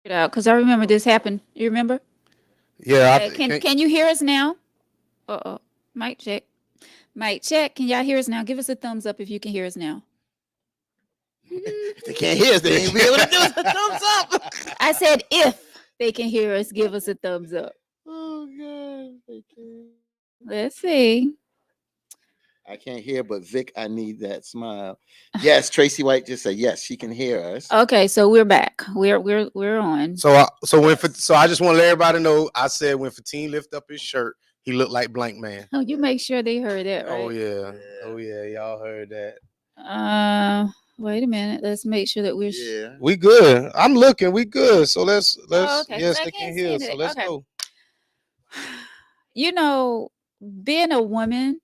it out because I remember this happened. You remember? Yeah, Can you hear us now? Uh oh. Mic check. Mic check. Can y'all hear us now? Give us a thumbs up if you can hear us now. If they can't hear us, they ain't be able to do a thumbs up. I said if they can hear us, give us a thumbs up. Oh God, they can. Let's see. I can't hear, but Vic, I need that smile. Yes, Tracy White just said yes, she can hear us. Okay, so we're back. We're on. so I just want to let everybody know. I said when Fatin lift up his shirt, he looked like Blank Man. Oh, you make sure they heard that, Oh right? yeah, oh yeah, y'all heard that. Wait a minute. Let's make sure that we're. Yeah. We good. I'm looking. We good. So let's Oh, okay. yes, I they can't can see hear us. So anything. let's Okay. go. You know, being a woman,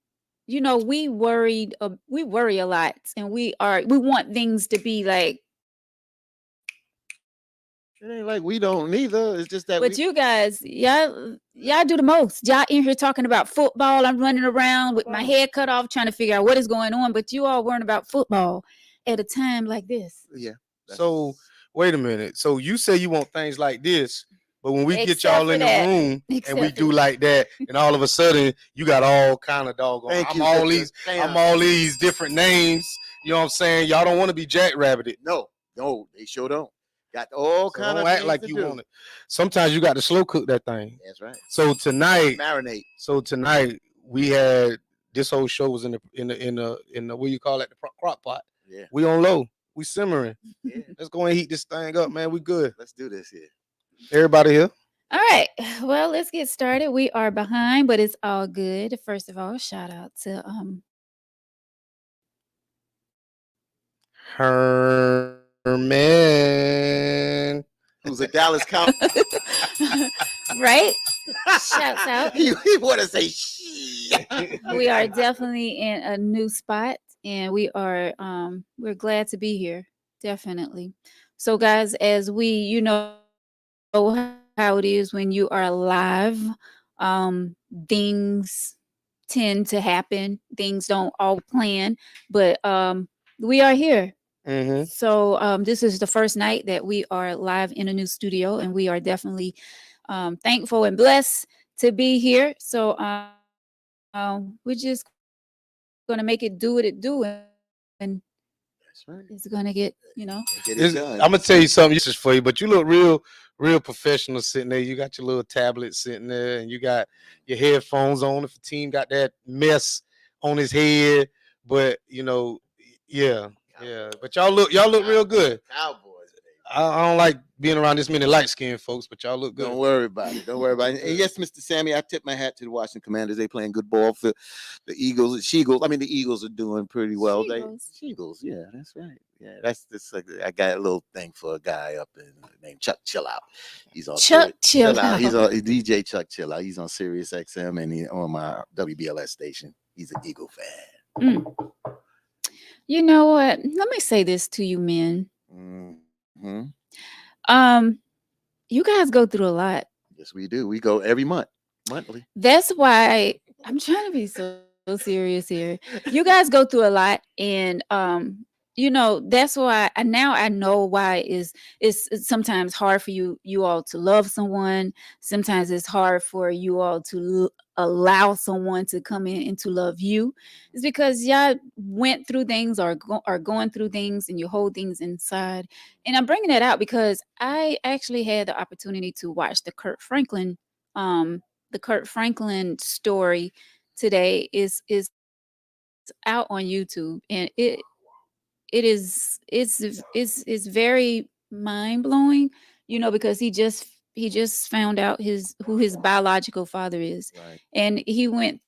we worried. We worry a lot, and we want things to be like. It ain't like we don't neither. It's just that But you guys, y'all do the most. Y'all in here talking about football. I'm running around with my head cut off, trying to figure out what is going on. But you all weren't about football at a time like this. Yeah. So wait a minute. So you say you want things like this, but when we get Except y'all for in the that. room and we Except do for like that, and all of a sudden you got all kind of doggone. Thank I'm you, all Victor. these. Damn. I'm all these different names. You know what I'm saying? Y'all don't want to be jackrabbited. No, they sure don't. Got all So kind don't of act things like to you do. want it. Sometimes you got to slow cook that thing. That's right. So tonight, Marinate. So tonight we had this whole show was in the what you call it, the crock pot. Yeah. We on low. We simmering. Yeah. Let's go and heat this thing up, man. We good. Let's do this here. Everybody here? All right. Well, let's get started. We are behind, but it's all good. First of all, shout out to Herman. Who's a Dallas Cowboy? right? Shouts out. he want to say shit. We are definitely in a new spot, and we're glad to be here. Definitely. So, guys, as we how it is when you are live, things tend to happen. Things don't all plan, but we are here. Mm-hmm. So this is the first night that we are live in a new studio, and we are definitely thankful and blessed to be here. So we're just gonna make it do what it do, and That's right. it's gonna get Get it done. I'm gonna tell you something useless for you, but you look real professional sitting there. You got your little tablet sitting there, and you got your headphones on. If the team got that mess on his head, but yeah, yeah. But y'all look real good. Cowboys. I don't like being around this many light skinned folks, but y'all look good. Don't worry about it. Don't worry about it. And yes, Mr. Sammy, I tip my hat to the Washington Commanders. They playing good ball for the Eagles. Sheagles. I mean, the Eagles are doing pretty well. Sheagles. Yeah, that's right. Yeah, that's this. I got a little thing for a guy up in named Chuck Chill Out. He's on Chuck Chill Out. He's on DJ Chuck Chill Out. He's on Sirius XM and he on my WBLS station. He's an Eagle fan. You know what? Let me say this to you, men. Mm-hmm. You guys go through a lot. Yes, we do. We go every monthly. That's why I'm trying to be so serious here. You guys go through a lot, and that's why I know why it's sometimes hard for you all to love someone. Sometimes it's hard for you all to allow someone to come in and to love you. It's because y'all went through things or are going through things, and you hold things inside. And I'm bringing that out because I actually had the opportunity to watch the Kurt Franklin story today is out on YouTube, and it's very mind blowing, because he just found out his who his biological father is, Right. and he went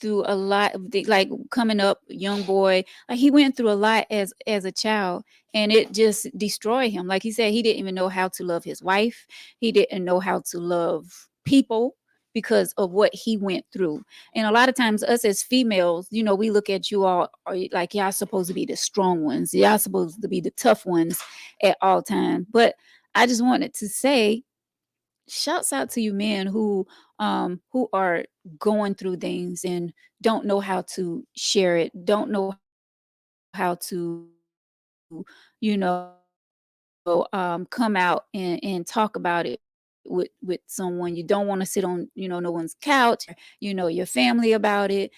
through a lot of like coming up young boy, like he went through a lot as a child, and it just destroyed him. Like he said, he didn't even know how to love his wife. He didn't know how to love people because of what he went through. And a lot of times us as females, we look at you all are like y'all supposed to be the strong ones. Y'all supposed to be the tough ones at all times. But I just wanted to say, shouts out to you men who are going through things and don't know how to share it, don't know how to, share come out and talk about it with someone. You don't want to sit on, no one's couch, your family about it.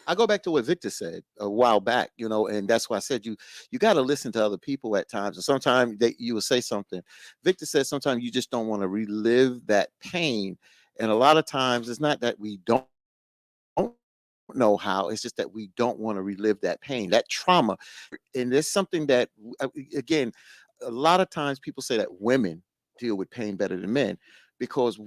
I go back to what Victor said a while back, and that's why I said you got to listen to other people at times. And sometimes you will say something. Victor said sometimes you just don't want to relive that pain. And a lot of times it's not that we don't know how, it's just that we don't want to relive that pain, that trauma. And there's something that, again, a lot of times people say that women deal with pain better than men because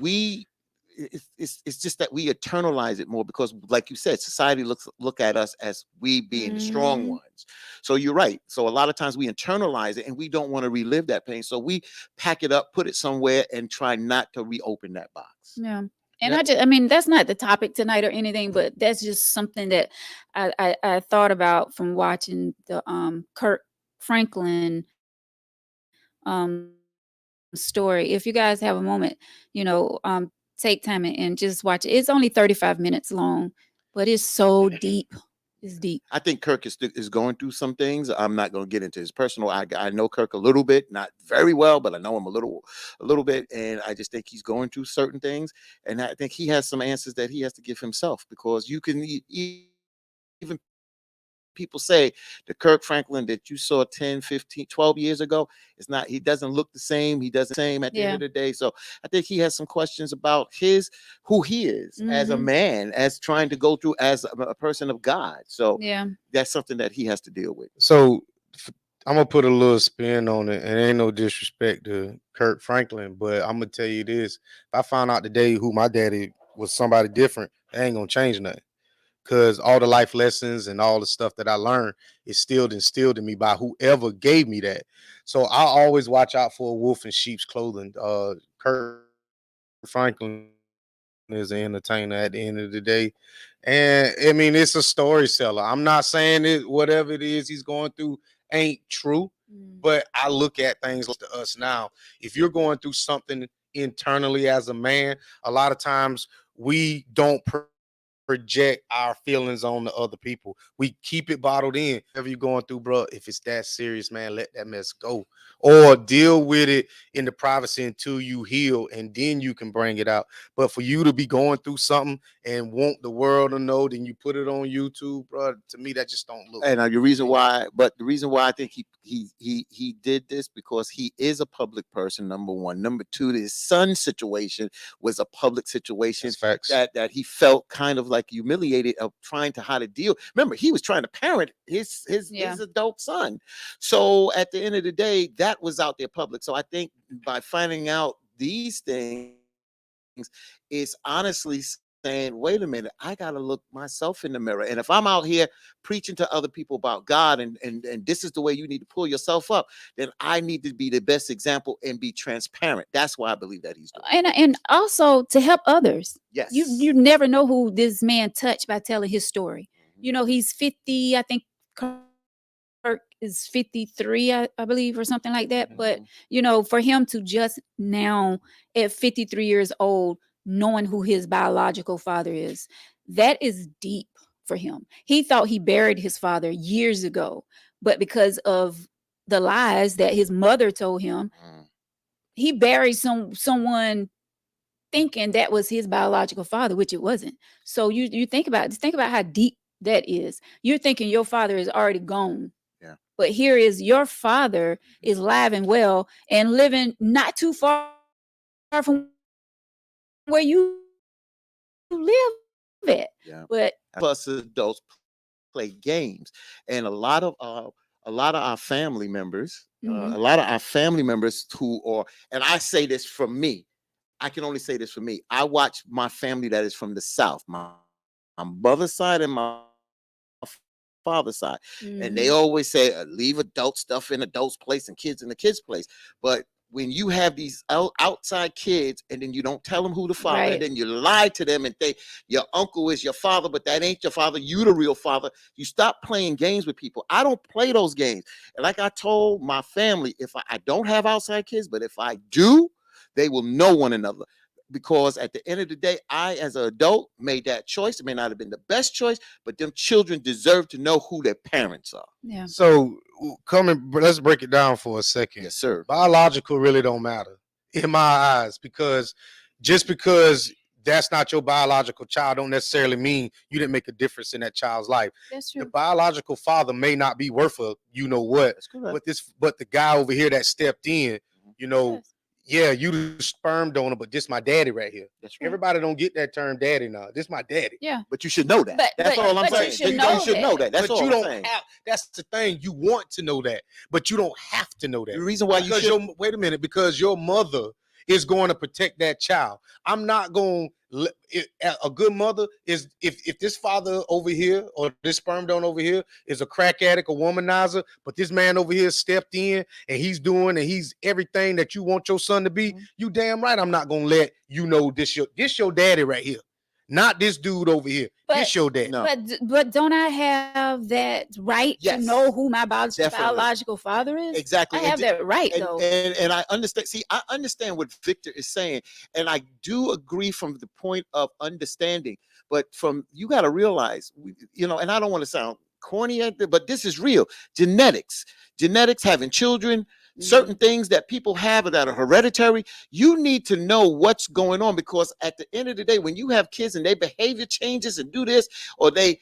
it's just that we internalize it more because, like you said, society look at us as we being the strong ones. So you're right. So a lot of times we internalize it and we don't want to relive that pain. So we pack it up, put it somewhere, and try not to reopen that box. Yeah. And I mean, that's not the topic tonight or anything, but that's just something that I thought about from watching the Kirk Franklin story. If you guys have a moment, take time and just watch it. It's only 35 minutes long, but it's so deep. It's deep. I think Kirk is going through some things. I'm not going to get into his personal. I know Kirk a little bit, not very well, but I know him a little bit, and I just think he's going through certain things, and I think he has some answers that he has to give himself because you can even people say the Kirk Franklin that you saw 10, 15, 12 years ago, he doesn't look the same. He doesn't same at the end of the day. So I think he has some questions about who he is as a man, as trying to go through as a person of God. So that's something that he has to deal with. So I'm gonna put a little spin on it, and ain't no disrespect to Kirk Franklin, but I'm gonna tell you this: if I found out today who my daddy was somebody different, it ain't gonna change nothing. Because all the life lessons and all the stuff that I learned is still instilled in me by whoever gave me that. So I always watch out for a wolf in sheep's clothing. Kirk Franklin is an entertainer at the end of the day. And I mean, it's a story seller. I'm not saying it, whatever it is he's going through ain't true, but I look at things like to us now. If you're going through something internally as a man, a lot of times we don't project our feelings on the other people. We keep it bottled in. Whatever you're going through, bro, if it's that serious, man, let that mess go. Or deal with it in the privacy until you heal, and then you can bring it out. But for you to be going through something and want the world to know, then you put it on YouTube, bro. To me, that just don't look. And the reason why I think he did this because he is a public person. Number one, number two, his son's situation was a public situation that he felt kind of like humiliated of trying to how to deal. Remember, he was trying to parent his adult son. So at the end of the day, that was out there public. So I think by finding out these things, it's honestly saying, wait a minute, I got to look myself in the mirror. And if I'm out here preaching to other people about God and this is the way you need to pull yourself up, then I need to be the best example and be transparent. That's why I believe that he's doing. And also to help others. Yes. You never know who this man touched by telling his story. He's 50, I think Kirk is 53, I believe, or something like that. But, for him to just now at 53 years old, knowing who his biological father is, that is deep for him. He thought he buried his father years ago, but because of the lies that his mother told him, he buried someone thinking that was his biological father, which it wasn't. So you think about how deep that is. You're thinking your father is already gone. Yeah. But here is your father is alive and well and living not too far from where you live at. Yeah. But plus adults play games, and a lot of our family members, who are, and I say this from me, I can only say this for me. I watch my family that is from the South, my mother's side and my father's side, and they always say leave adult stuff in adults' place and kids in the kids' place. But when you have these outside kids and then you don't tell them who the father, and then you lie to them and think your uncle is your father, but that ain't your father, you the real father, you stop playing games with people. I don't play those games. And like I told my family, if I don't have outside kids, but if I do, they will know one another. Because at the end of the day, I, as an adult, made that choice. It may not have been the best choice, but them children deserve to know who their parents are. Yeah. So let's break it down for a second. Yes, sir. Biological really don't matter in my eyes, because just because that's not your biological child don't necessarily mean you didn't make a difference in that child's life. That's The true. biological father may not be worth a what, That's correct. but the guy over here that stepped in, Yes. yeah, you the sperm donor, but this my daddy right here. That's right. Everybody don't get that term daddy now. This my daddy. Yeah. But you should know that. But- That's but- all I'm but you saying. should You know should know that. That's but all you I'm don't saying. have. That's the thing. You want to know that, but you don't have to know that. The reason why you Because should. wait a minute, because your mother is going to protect that child. I'm not going. A good mother is if this father over here or this sperm donor over here is a crack addict, a womanizer, but this man over here stepped in and he's everything that you want your son to be. Mhm. You damn right. I'm not gonna let you know this your daddy right here, not this dude over here. But- This your daddy. No. But don't I have that right Yes. to know who my Definitely. biological father is? Exactly. I have that right and, though. and I understand. See, I understand what Victor is saying, and I do agree from the point of understanding. But from you got to realize, and I don't want to sound corny, but this is real. Genetics, having children, certain things that people have that are hereditary. You need to know what's going on, because at the end of the day, when you have kids and their behavior changes and do this, or they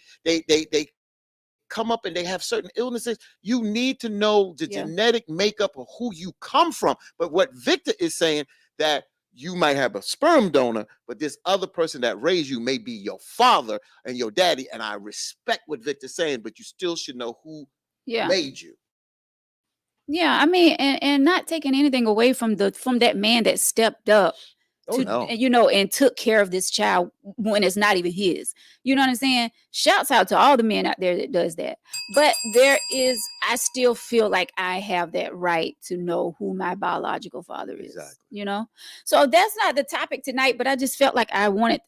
come up and they have certain illnesses, you need to know the Yeah. genetic makeup of who you come from. But what Victor is saying, that you might have a sperm donor, but this other person that raised you may be your father and your daddy. And I respect what Victor's saying, but you still should know who Yeah. made you. Yeah. I mean, and not taking anything away from that man that stepped up Oh, no. and took care of this child when it's not even his. You know what I'm saying? Shouts out to all the men out there that does that. But I still feel like I have that right to know who my biological father is. Exactly. So that's not the topic tonight, but I just felt like I wanted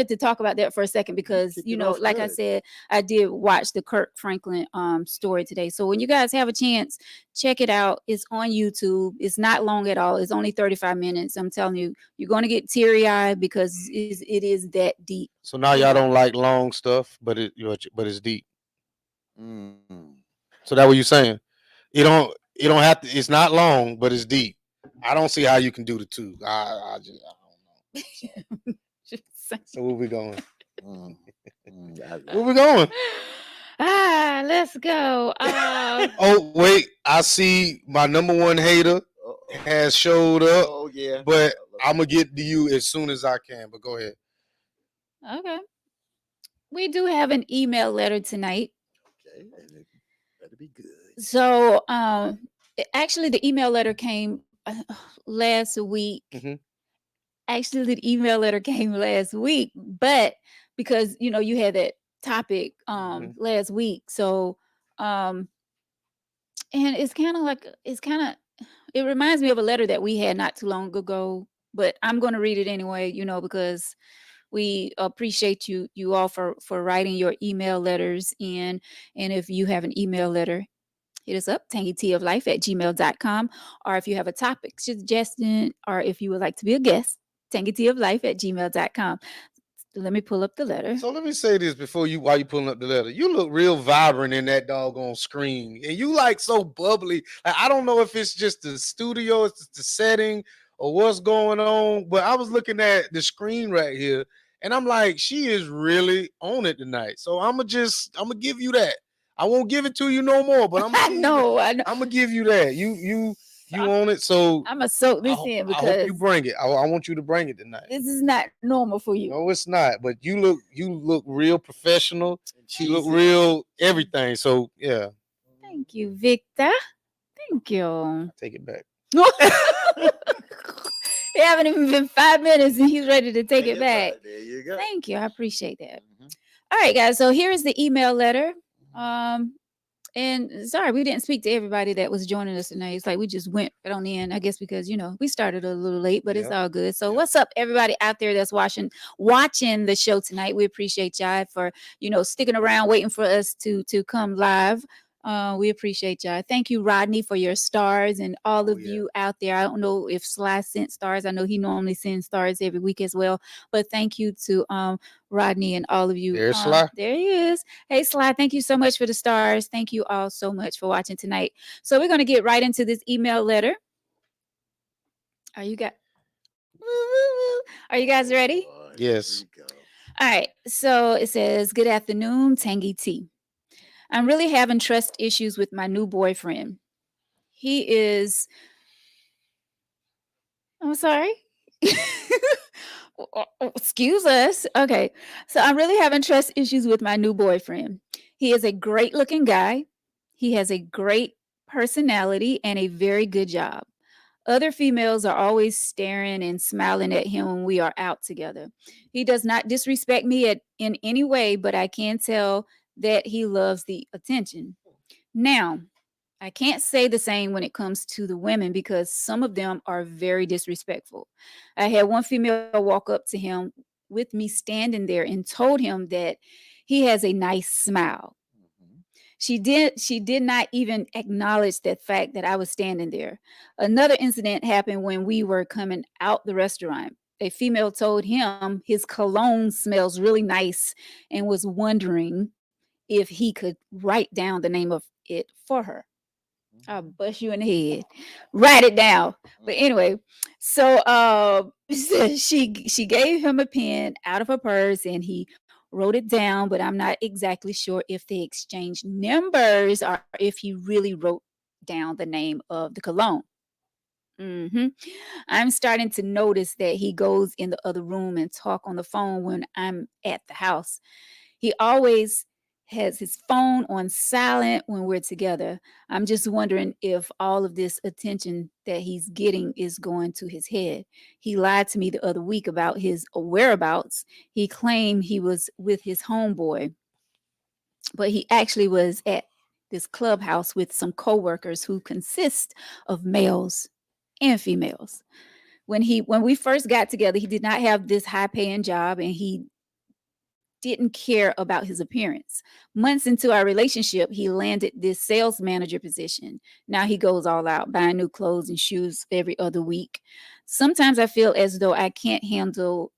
to talk about that for a second because, kicked it off like I good. said, I did watch the Kirk Franklin story today. So when you guys have a chance, check it out. It's on YouTube. It's not long at all. It's only 35 minutes. I'm telling you, you're going to get teary-eyed because it is that deep. So now y'all don't like long stuff, but it's deep. Mm. So that what you're saying? You don't have to. It's not long, but it's deep. I don't see how you can do the two. I don't know. So where we going? Mm. Where we going? Let's go. Oh wait, I see my number one hater has showed up, Oh yeah. but I'm gonna get to you as soon as I can. But go ahead. Okay. We do have an email letter tonight. Okay. And it better be good. So, actually, the email letter came last week. Mhm. Actually, the email letter came last week, but because you had that topic last week, so and it reminds me of a letter that we had not too long ago. But I'm going to read it anyway, because we appreciate you all for writing your email letters in. And if you have an email letter, hit us up, tangyteaoflife@gmail.com. Or if you have a topic suggestion, or if you would like to be a guest, tangyteaoflife@gmail.com. Let me pull up the letter. So let me say this while you pulling up the letter. You look real vibrant in that doggone screen, and you like so bubbly. Like, I don't know if it's just the studio, it's just the setting, or what's going on. But I was looking at the screen right here, and I'm like, she is really on it tonight. So I'm gonna give you that. I won't give it to you no more, but I know. I'm gonna give you that. You on it. So I'm gonna soak this in I hope because you bring it. I want you to bring it tonight. this is not normal for you. No, it's not. But you look real professional. You look Cheesy. real everything. So yeah, Thank you, Victor. Thank you. take it back. It haven't even been 5 minutes and he's ready to take it back. There you go. Thank you. I appreciate that. Mhm. All right, guys. So here is the email letter. And sorry, we didn't speak to everybody that was joining us tonight. It's like we just went right on in, I guess, because we started a little late, but it's Yep. all good. So Yep. what's up, everybody out there that's watching the show tonight? We appreciate y'all for sticking around, waiting for us to come live. We appreciate y'all. Thank you, Rodney, for your stars and all Oh, of yeah. you out there. I don't know if Sly sent stars. I know he normally sends stars every week as well. But thank you to Rodney and all of you. There's Sly. There he is. Hey, Sly, thank you so much for the stars. Thank you all so much for watching tonight. So we're going to get right into this email letter. Are you guys? Are you guys ready? Yes. All right. So it says, "Good afternoon, Tangy T. I'm really having trust issues with my new boyfriend. He is." I'm sorry. Excuse us. Okay. So I'm really having trust issues with my new boyfriend. He is a great looking guy. He has a great personality and a very good job. Other females are always staring and smiling at him when we are out together. He does not disrespect me in any way, but I can tell that he loves the attention. Now, I can't say the same when it comes to the women because some of them are very disrespectful. I had one female walk up to him with me standing there and told him that he has a nice smile. She did not even acknowledge that fact that I was standing there. Another incident happened when we were coming out the restaurant. A female told him his cologne smells really nice and was wondering if he could write down the name of it for her. I'll bust you in the head. Write it down. But anyway, so she gave him a pen out of her purse and he wrote it down, but I'm not exactly sure if they exchanged numbers or if he really wrote down the name of the cologne. hmm I'm starting to notice that he goes in the other room and talk on the phone when I'm at the house. He always has his phone on silent when we're together. I'm just wondering if all of this attention that he's getting is going to his head. He lied to me the other week about his whereabouts. He claimed he was with his homeboy, but he actually was at this clubhouse with some coworkers who consist of males and females. When we first got together, he did not have this high paying job and he didn't care about his appearance. Months into our relationship, he landed this sales manager position. Now he goes all out, buying new clothes and shoes every other week. Sometimes I feel as though I can't handle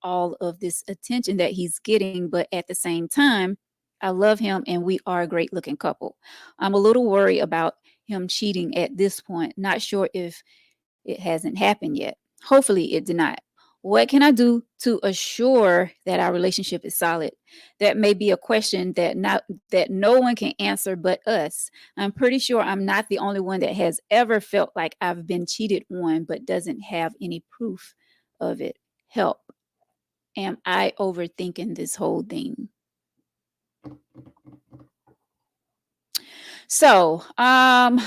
all of this attention that he's getting, but at the same time, I love him and we are a great looking couple. I'm a little worried about him cheating at this point. Not sure if it hasn't happened yet. Hopefully, it did not. What can I do to assure that our relationship is solid? That may be a question that no one can answer but us. I'm pretty sure I'm not the only one that has ever felt like I've been cheated on but doesn't have any proof of it. Help. Am I overthinking this whole thing? So, I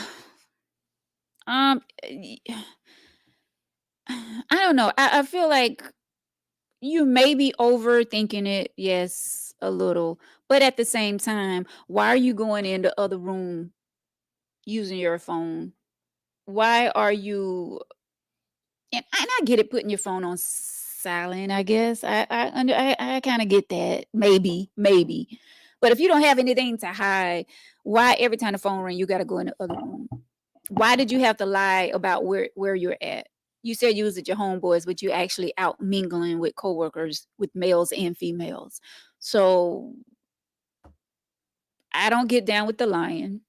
don't know. I feel like you may be overthinking it, yes, a little. But at the same time, why are you going in the other room using your phone? Why are you and I get it putting your phone on silent, I guess. I kind of get that. Maybe. But if you don't have anything to hide, why every time the phone rings, you got to go in the other room? Why did you have to lie about where you're at? You said you was at your homeboys, but you actually out mingling with coworkers, with males and females. So I don't get down with the lying,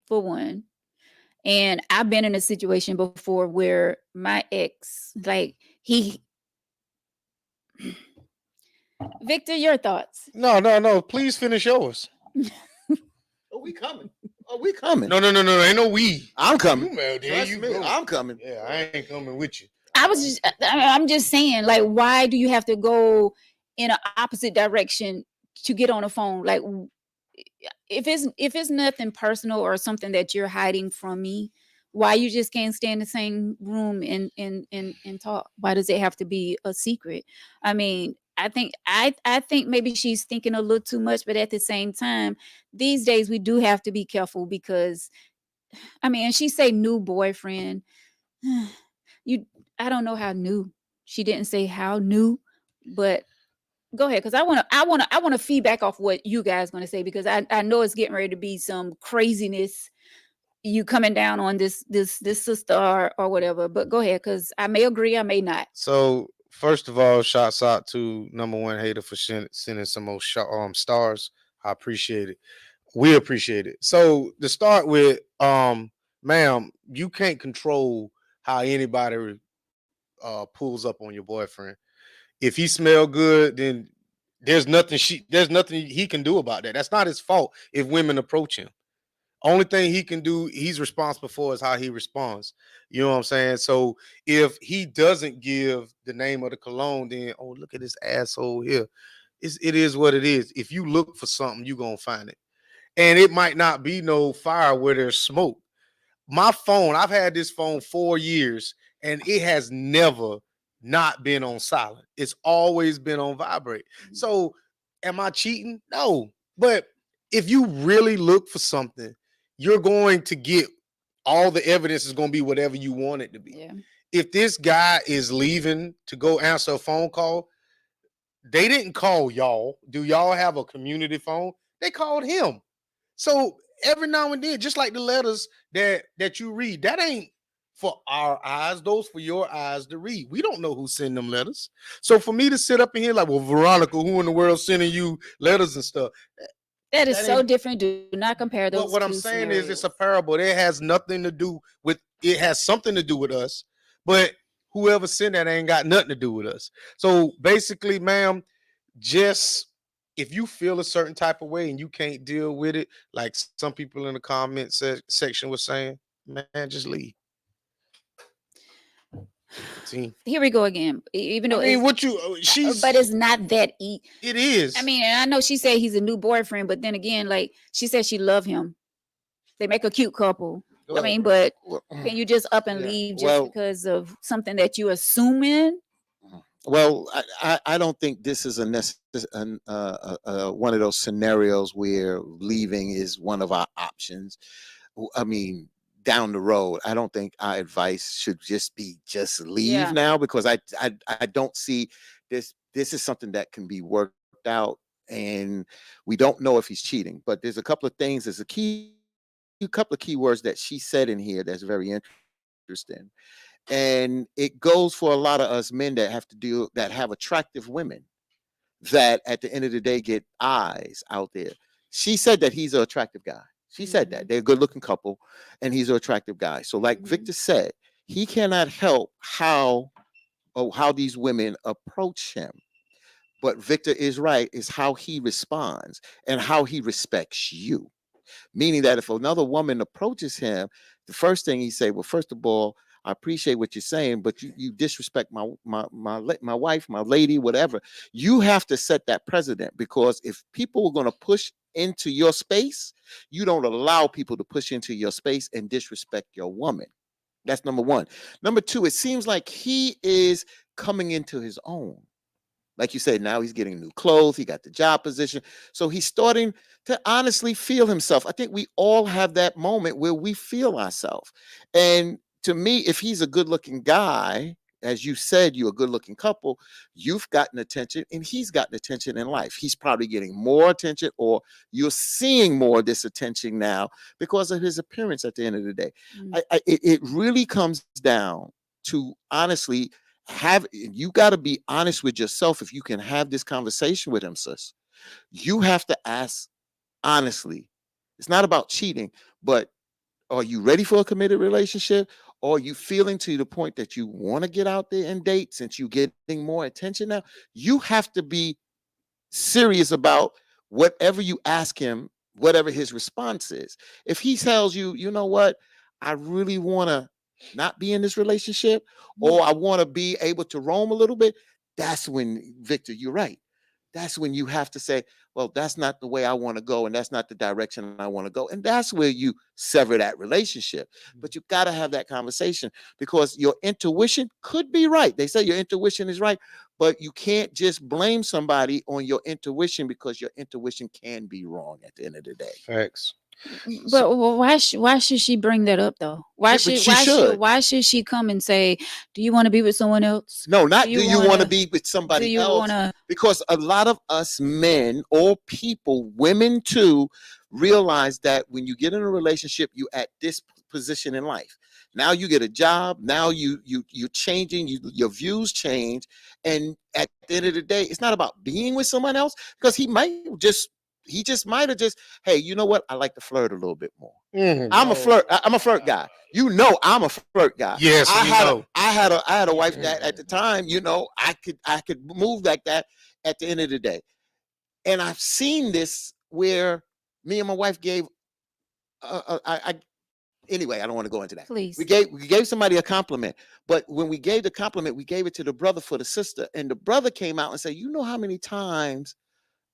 for one. And I've been in a situation before where my ex, like he Victor, your thoughts. No. Please finish yours. Oh, we coming. Oh, we coming. No. Ain't no we. I'm You, coming. man, there Trust you me, go. I'm coming. Yeah, I ain't coming with you. I'm just saying, like, why do you have to go in an opposite direction to get on a phone? Like, if it's nothing personal or something that you're hiding from me, why you just can't stay in the same room and talk? Why does it have to be a secret? I mean, I think maybe she's thinking a little too much, but at the same time, these days we do have to be careful because I mean, and she say new boyfriend. you I don't know how new. She didn't say how new, but go ahead, because I want to feedback off what you guys going to say, because I know it's getting ready to be some craziness. You coming down on this sister or whatever, but go ahead, because I may agree, I may not. So first of all, shouts out to number one hater for sending some more stars. I appreciate it. We appreciate it. So to start with, ma'am, you can't control how anybody pulls up on your boyfriend. If he smell good, then there's nothing he can do about that. That's not his fault if women approach him. Only thing he can do, he's responsible for, is how he responds. You know what I'm saying? So if he doesn't give the name of the cologne, then oh, look at this asshole here. It is what it is. If you look for something, you're gonna find it. And it might not be no fire where there's smoke. My phone, I've had this phone 4 years, and it has never not been on silent. It's always been on vibrate. So am I cheating? No. But if you really look for something, you're going to get all the evidence is going to be whatever you want it to be. Yeah. If this guy is leaving to go answer a phone call, they didn't call y'all. Do y'all have a community phone? They called him. So every now and then, just like the letters that you read, that ain't for our eyes, those for your eyes to read. We don't know who sent them letters. So for me to sit up in here like, well, Veronica, who in the world sending you letters and stuff? That is That so ain't- different. Do not compare those. But what I'm two saying is it's a scenarios. parable. It has nothing to do with, it has something to do with us, but whoever sent that ain't got nothing to do with us. So basically, ma'am, just if you feel a certain type of way and you can't deal with it, like some people in the comment section was saying, man, just leave. See, Here we go again. Even though I mean, it's, what you she's but it's not that it is. I mean, and I know she said he's a new boyfriend, but then again, like she said, she love him. They make a cute couple. Go I ahead. mean, but Well, can you just up and Yeah. leave just Well- because of something that you assuming? Well, I don't think this is one of those scenarios where leaving is one of our options. I mean, down the road, I don't think our advice should just be just leave Yeah. now, because I don't see this. This is something that can be worked out, and we don't know if he's cheating. But there's a couple of things. There's a couple of key words that she said in here that's very interesting. And it goes for a lot of us men that have attractive women that at the end of the day get eyes out there. She said that he's an attractive guy. She said that they're a good looking couple and he's an attractive guy. So like Mhm. Victor said, he cannot help how these women approach him. But Victor is right, is how he responds and how he respects you. Meaning that if another woman approaches him, the first thing he say, well, first of all, I appreciate what you're saying, but you disrespect my wife, my lady, whatever. You have to set that precedent, because if people are going to push into your space, you don't allow people to push into your space and disrespect your woman. That's number one. Number two, it seems like he is coming into his own. Like you said, now he's getting new clothes. He got the job position. So he's starting to honestly feel himself. I think we all have that moment where we feel ourselves. And to me, if he's a good looking guy, as you said, you're a good looking couple, you've gotten attention and he's gotten attention in life. He's probably getting more attention, or you're seeing more of this attention now because of his appearance at the end of the day. Mm. It really comes down to honestly, you got to be honest with yourself. If you can have this conversation with him, sis, you have to ask honestly. It's not about cheating, but are you ready for a committed relationship? Or are you feeling to the point that you want to get out there and date, since you're getting more attention now? You have to be serious about whatever you ask him, whatever his response is. If he tells you, you know what, I really want to not be in this relationship, or I want to be able to roam a little bit, that's when, Victor, you're right. That's when you have to say, well, that's not the way I want to go, and that's not the direction I want to go. And that's where you sever that relationship. But you got to have that conversation, because your intuition could be right. They say your intuition is right, but you can't just blame somebody on your intuition, because your intuition can be wrong at the end of the day. Facts. But why should she bring that up though? But Why should she come and say, "Do you want to be with someone else?" No, not Do do you you want to wanna- be with Do somebody you else? want to? Because a lot of us men or people, women too, realize that when you get in a relationship, you at this position in life. Now you get a job. Now you're changing. Your views change, and at the end of the day, it's not about being with someone else because he just might have just, hey, you know what? I like to flirt a little bit more. I'm a flirt. I'm a flirt guy. You know, I'm a flirt guy. Yes, I we had know. I had a wife that at the time, you know, I could move like that at the end of the day. And I've seen this where me and my wife gave anyway, I don't want to go into that. Please. We gave somebody a compliment, but when we gave the compliment, we gave it to the brother for the sister, and the brother came out and said, "You know how many times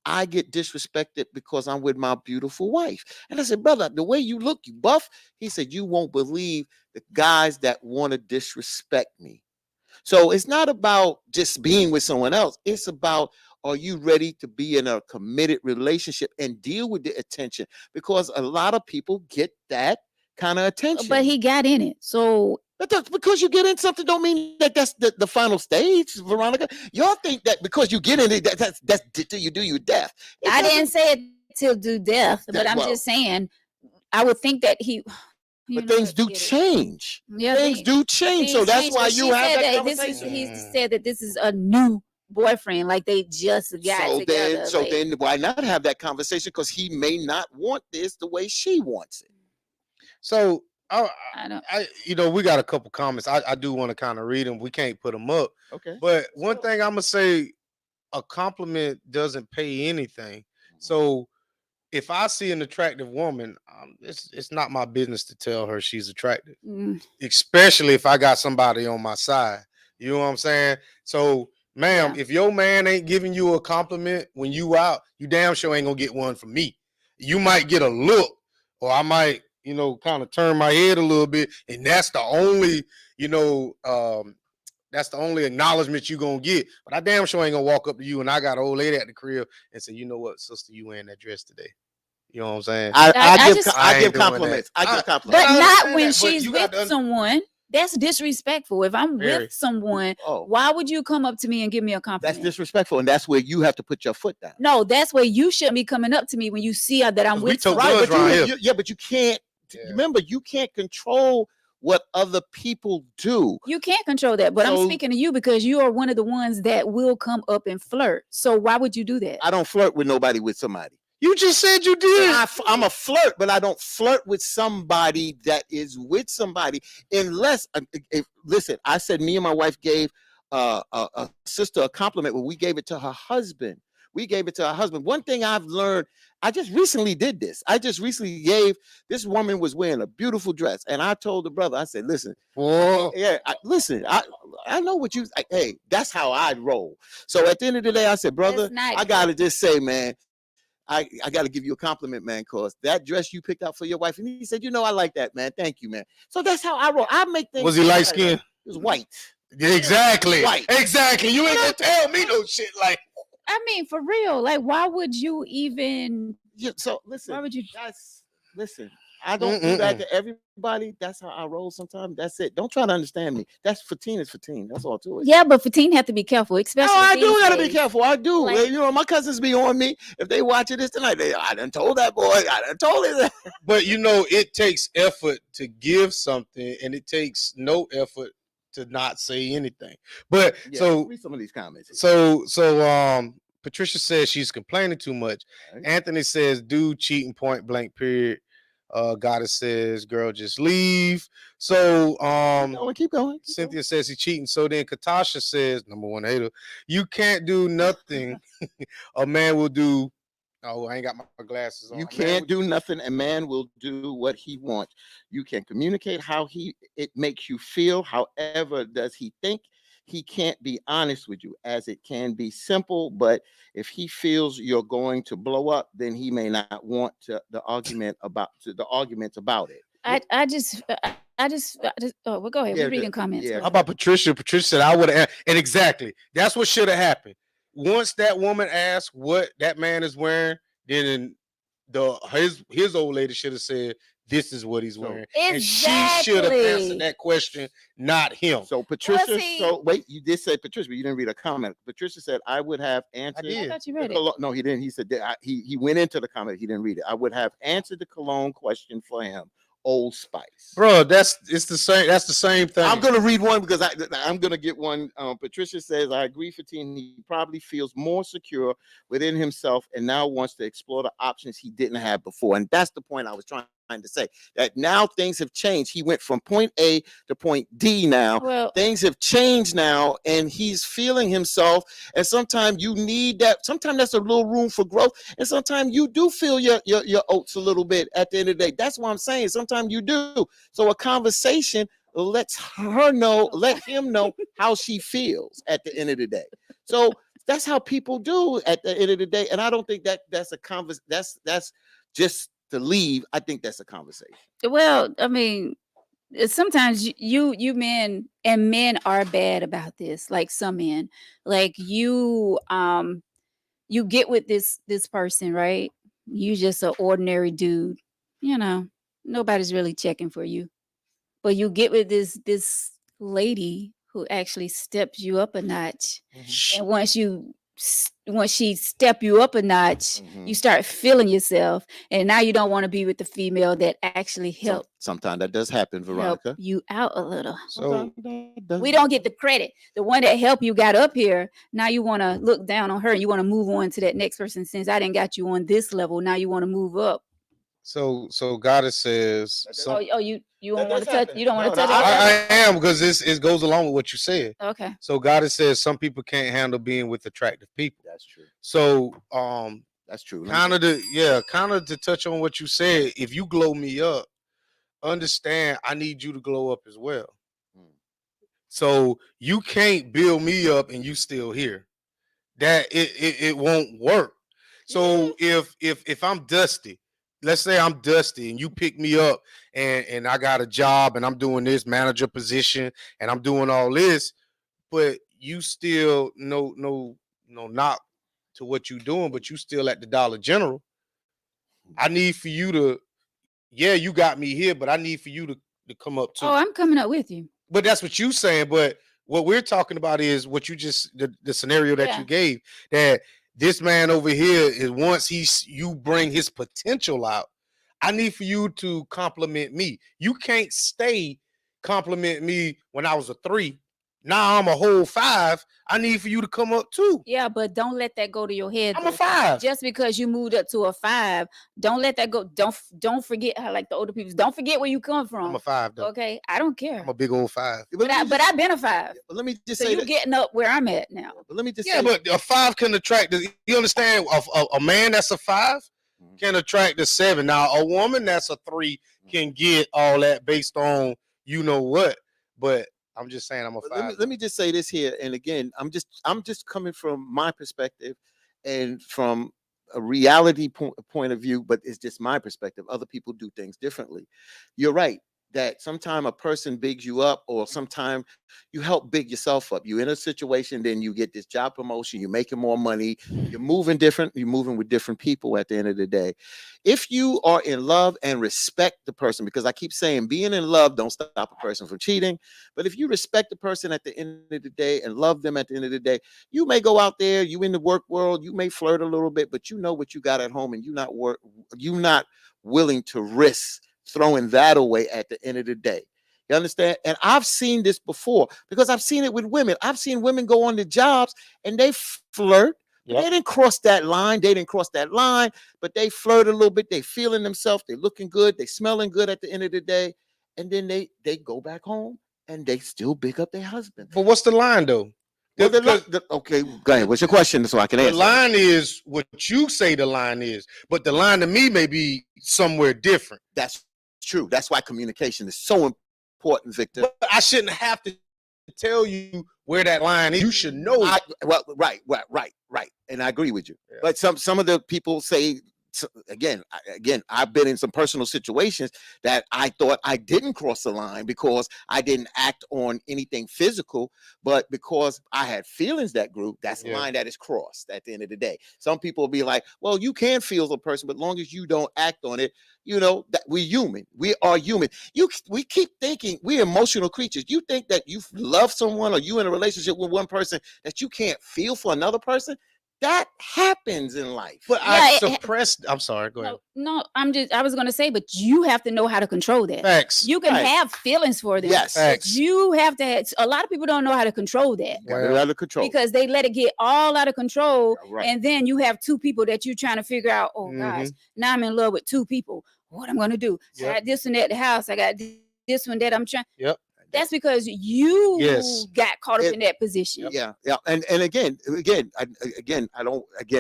I get disrespected because I'm with my beautiful wife?" And I said, "Brother, the way you look, you buff." He said, "You won't believe the guys that want to disrespect me." So it's not about just being with someone else. It's about, are you ready to be in a committed relationship and deal with the attention? Because a lot of people get that kind of attention. But he got in it, so But that's because you get in something don't mean that that's the final stage, Veronica. Y'all think that because you get in it, that's till you do your death. It I doesn't- didn't say it till do death. But That- I'm well- just saying, I would think that he. you But know things what, do forget it. change. Yeah, Things do change. So things that's change, why but you she have said that this conversation. is. He said that this is a new boyfriend, like they just got together. So like- then why not have that conversation? Because he may not want this the way she wants it. So I don't. we got a couple comments. I do want to kind of read them. We can't put them up, Okay. but one thing I'm gonna say, a compliment doesn't pay anything. So if I see an attractive woman, it's not my business to tell her she's attractive, Mm, especially if I got somebody on my side. You know what I'm saying? So, ma'am, Yeah. if your man ain't giving you a compliment when you out, you damn sure ain't gonna get one from me. You might get a look, or I might, kind of turn my head a little bit, and that's the only, that's the only acknowledgement you gonna get. But I damn sure ain't gonna walk up to you and I got an old lady at the crib and say, you know what, sister, you wearing that dress today. You know what I'm saying? I I just- give ain't doing compliments. that. I give but compliments. I not understand when that, but she's you with got to- someone. That's disrespectful. If I'm Very. with someone, Oh, why would you come up to me and give me a compliment? that's disrespectful, and that's where you have to put your foot down. No, that's where you shouldn't be coming up to me when you see that I'm 'Cause we with took someone. guns Right, but around here. yeah, but you can't. Yeah. Remember, you can't control what other people do. You can't control that, but I'm So- speaking to you because you are one of the ones that will come up and flirt. So why would you do that? I don't flirt with nobody with somebody. You just said you did. I'm a flirt, but I don't flirt with somebody that is with somebody unless. Listen, I said me and my wife gave a sister a compliment when we gave it to her husband. We gave it to her husband. One thing I've learned, I just recently did this. I just recently gave, this woman was wearing a beautiful dress, and I told the brother, I said, listen, Whoa. yeah, I know what you. Hey, that's how I roll. So at the end of the day, I said, brother, That's not I gotta just say, man, I got to give you a compliment, man, cause that dress you picked out for your wife. And he said, I like that, man. Thank you, man. So that's how I roll. I make things. Was he light skinned? He was white. Exactly. White. Exactly. You ain't gonna tell me no shit like. I mean, for real. Like, why would you even? Yeah, so listen, Why would you? listen. I don't do that to everybody. That's how I roll sometimes. That's it. Don't try to understand me. That's Fatine is Fatine. That's all to it. Yeah, but Fatine have to be careful, especially. No, I these do gotta be days. careful. I do. Like- My cousins be on me. If they watching this tonight, I done told that boy. I done told him that. But it takes effort to give something, and it takes no effort to not say anything. But Yeah, so read some of these comments. Patricia says she's complaining too much. Right. Anthony says, dude cheating, point blank, period. Goddess says, girl, just leave. So Keep going. Cynthia says he's cheating. So then Katasha says, number one hater, you can't do nothing. A man will do. Oh, I ain't got my glasses on. You A man can't will do nothing. A man will do what he wants. You can communicate how it makes you feel. However, does he think? He can't be honest with you, as it can be simple. But if he feels you're going to blow up, then he may not want the arguments about it. I just. Oh, well, go ahead. Yeah, We're reading comments. yeah. Go How ahead. about Patricia? Patricia said, I would have. And exactly. That's what should have happened. Once that woman asked what that man is wearing, then his old lady should have said, "This is what he's So- wearing," and she should have Exactly. answered that question, not him. So Patricia, see- so wait, you did say Patricia, but you didn't read a comment. Patricia said, I would have answered. did. I thought you the read it. cologne- No, he didn't. He said that he went into the comment. He didn't read it. I would have answered the cologne question for him. Old Spice. Bro, it's the same. That's the same thing. I'm gonna read one because I'm gonna get one. Patricia says, I agree, Fatin. He probably feels more secure within himself and now wants to explore the options he didn't have before. And that's the point I was trying to say. That now things have changed. He went from point A to point D now. Well, Things have changed now, and he's feeling himself. And sometimes you need that. Sometimes that's a little room for growth, and sometimes you do feel your oats a little bit at the end of the day. That's what I'm saying. Sometimes you do. So a conversation lets her know, let him know how she feels at the end of the day. So that's how people do at the end of the day. And I don't think that's a that's just to leave. I think that's a conversation. well, I mean, sometimes you men, and men are bad about this. Like some men, like you get with this person, right? You just an ordinary dude, nobody's really checking for you, but you get with this lady who actually steps you up a notch, and once she step you up a notch, Mhm. you start feeling yourself, and now you don't want to be with the female that actually help Sometimes that does happen, Veronica. you out a little. So We don't get the credit. The one that helped you got up here, now you want to look down on her. You want to move on to that next person. Since I didn't got you on this level, now you want to move up. so Goddess says. You don't That want to does touch. happen. You don't want No, to touch. no, on that? I am, because it goes along with what you said. Okay. So Goddess says some people can't handle being with attractive people. That's true. So That's true. kind of to touch on what you said, if you glow me up, understand I need you to glow up as well. Mm. So you can't build me up and you still here. That it won't work. So if I'm dusty, let's say I'm dusty and you pick me up and I got a job and I'm doing this manager position and I'm doing all this, but you still no knock to what you're doing, but you still at the Dollar General. I need for you to, you got me here, but I need for you to come up too. Oh, I'm coming up with you. But that's what you saying. But what we're talking about is what you just the scenario that Yeah. you gave, that this man over here is, once you bring his potential out, I need for you to compliment me. You can't stay compliment me when I was a 3. Now I'm a whole 5. I need for you to come up too. Yeah, but don't let that go to your head. I'm a though. 5. Just because you moved up to a 5, don't let that go. Don't forget how, like the older people. Don't forget where you come from. I'm a 5 though. Okay, I don't care. I'm a big old 5. But I've been a 5. Let me just So say you that. getting up where I'm at now. Let me just Yeah, say. but a 5 can attract. You understand? A man that's a 5 can attract a 7. Now a woman that's a 3 can get all that based on you know what. But I'm just saying I'm a 5. Let me just say this here, and again, I'm just coming from my perspective and from a reality point of view, but it's just my perspective. Other people do things differently. You're right that sometimes a person bigs you up, or sometimes you help big yourself up. You're in a situation, then you get this job promotion, you're making more money, you're moving different, you're moving with different people at the end of the day. If you are in love and respect the person, because I keep saying being in love don't stop a person from cheating, but if you respect the person at the end of the day and love them at the end of the day, you may go out there, you in the work world, you may flirt a little bit, but you know what you got at home, and you're not willing to risk throwing that away at the end of the day. You understand? And I've seen this before because I've seen it with women. I've seen women go on to jobs and they flirt. But they didn't cross that line. But they flirt a little bit. They feeling themselves. They looking good. They smelling good at the end of the day. And then they go back home and they still big up their husband. But what's the line though? Well, okay, go ahead. What's your question so I can answer? The line is what you say the line is, but the line to me may be somewhere different. That's true. That's why communication is so important, Victor. But I shouldn't have to tell you where that line is. You should know. Right. And I agree with you. Yeah. But some of the people say again, I've been in some personal situations that I thought I didn't cross the line because I didn't act on anything physical, but because I had feelings that grew, that's a Yeah. line that is crossed at the end of the day. Some people will be like, well, you can feel the person, but long as you don't act on it, that we're human. We are human. We keep thinking we're emotional creatures. You think that you love someone or you in a relationship with one person that you can't feel for another person? That happens in life. But Yeah, I it- suppressed. I'm sorry. Go ahead. No, I was gonna say, but you have to know how to control that. Facts. You can Right. have feelings for them. Yes. but Facts. you have to. A lot of people don't know how to control that Got it Well, out of control. because they let it get all out of control, Yeah, right. and then you have two people that you're trying to figure out. Oh gosh, now I'm in love with two people. What I'm gonna do? I Yep. got this one at the house. I got this one that I'm trying. Yep. That's because you Yes. got caught up It- in that position. Yeah, and again,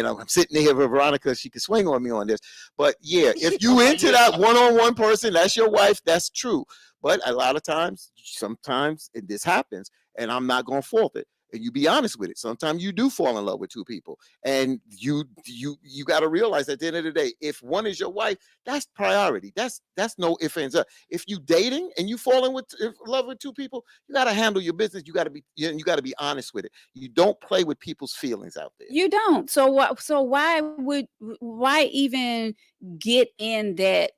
I'm sitting here with Veronica. She can swing on me on this, but yeah, if you into that one-on-one person, that's your wife. That's true. But a lot of times, sometimes this happens, and I'm not gonna fault it. And you be honest with it. Sometimes you do fall in love with two people, and you got to realize at the end of the day, if one is your wife, that's priority. That's no ifs ands up. If you dating and you fall in love with two people, you got to handle your business. You got to be honest with it. You don't play with people's feelings out there. You don't. So what? So why even get in that?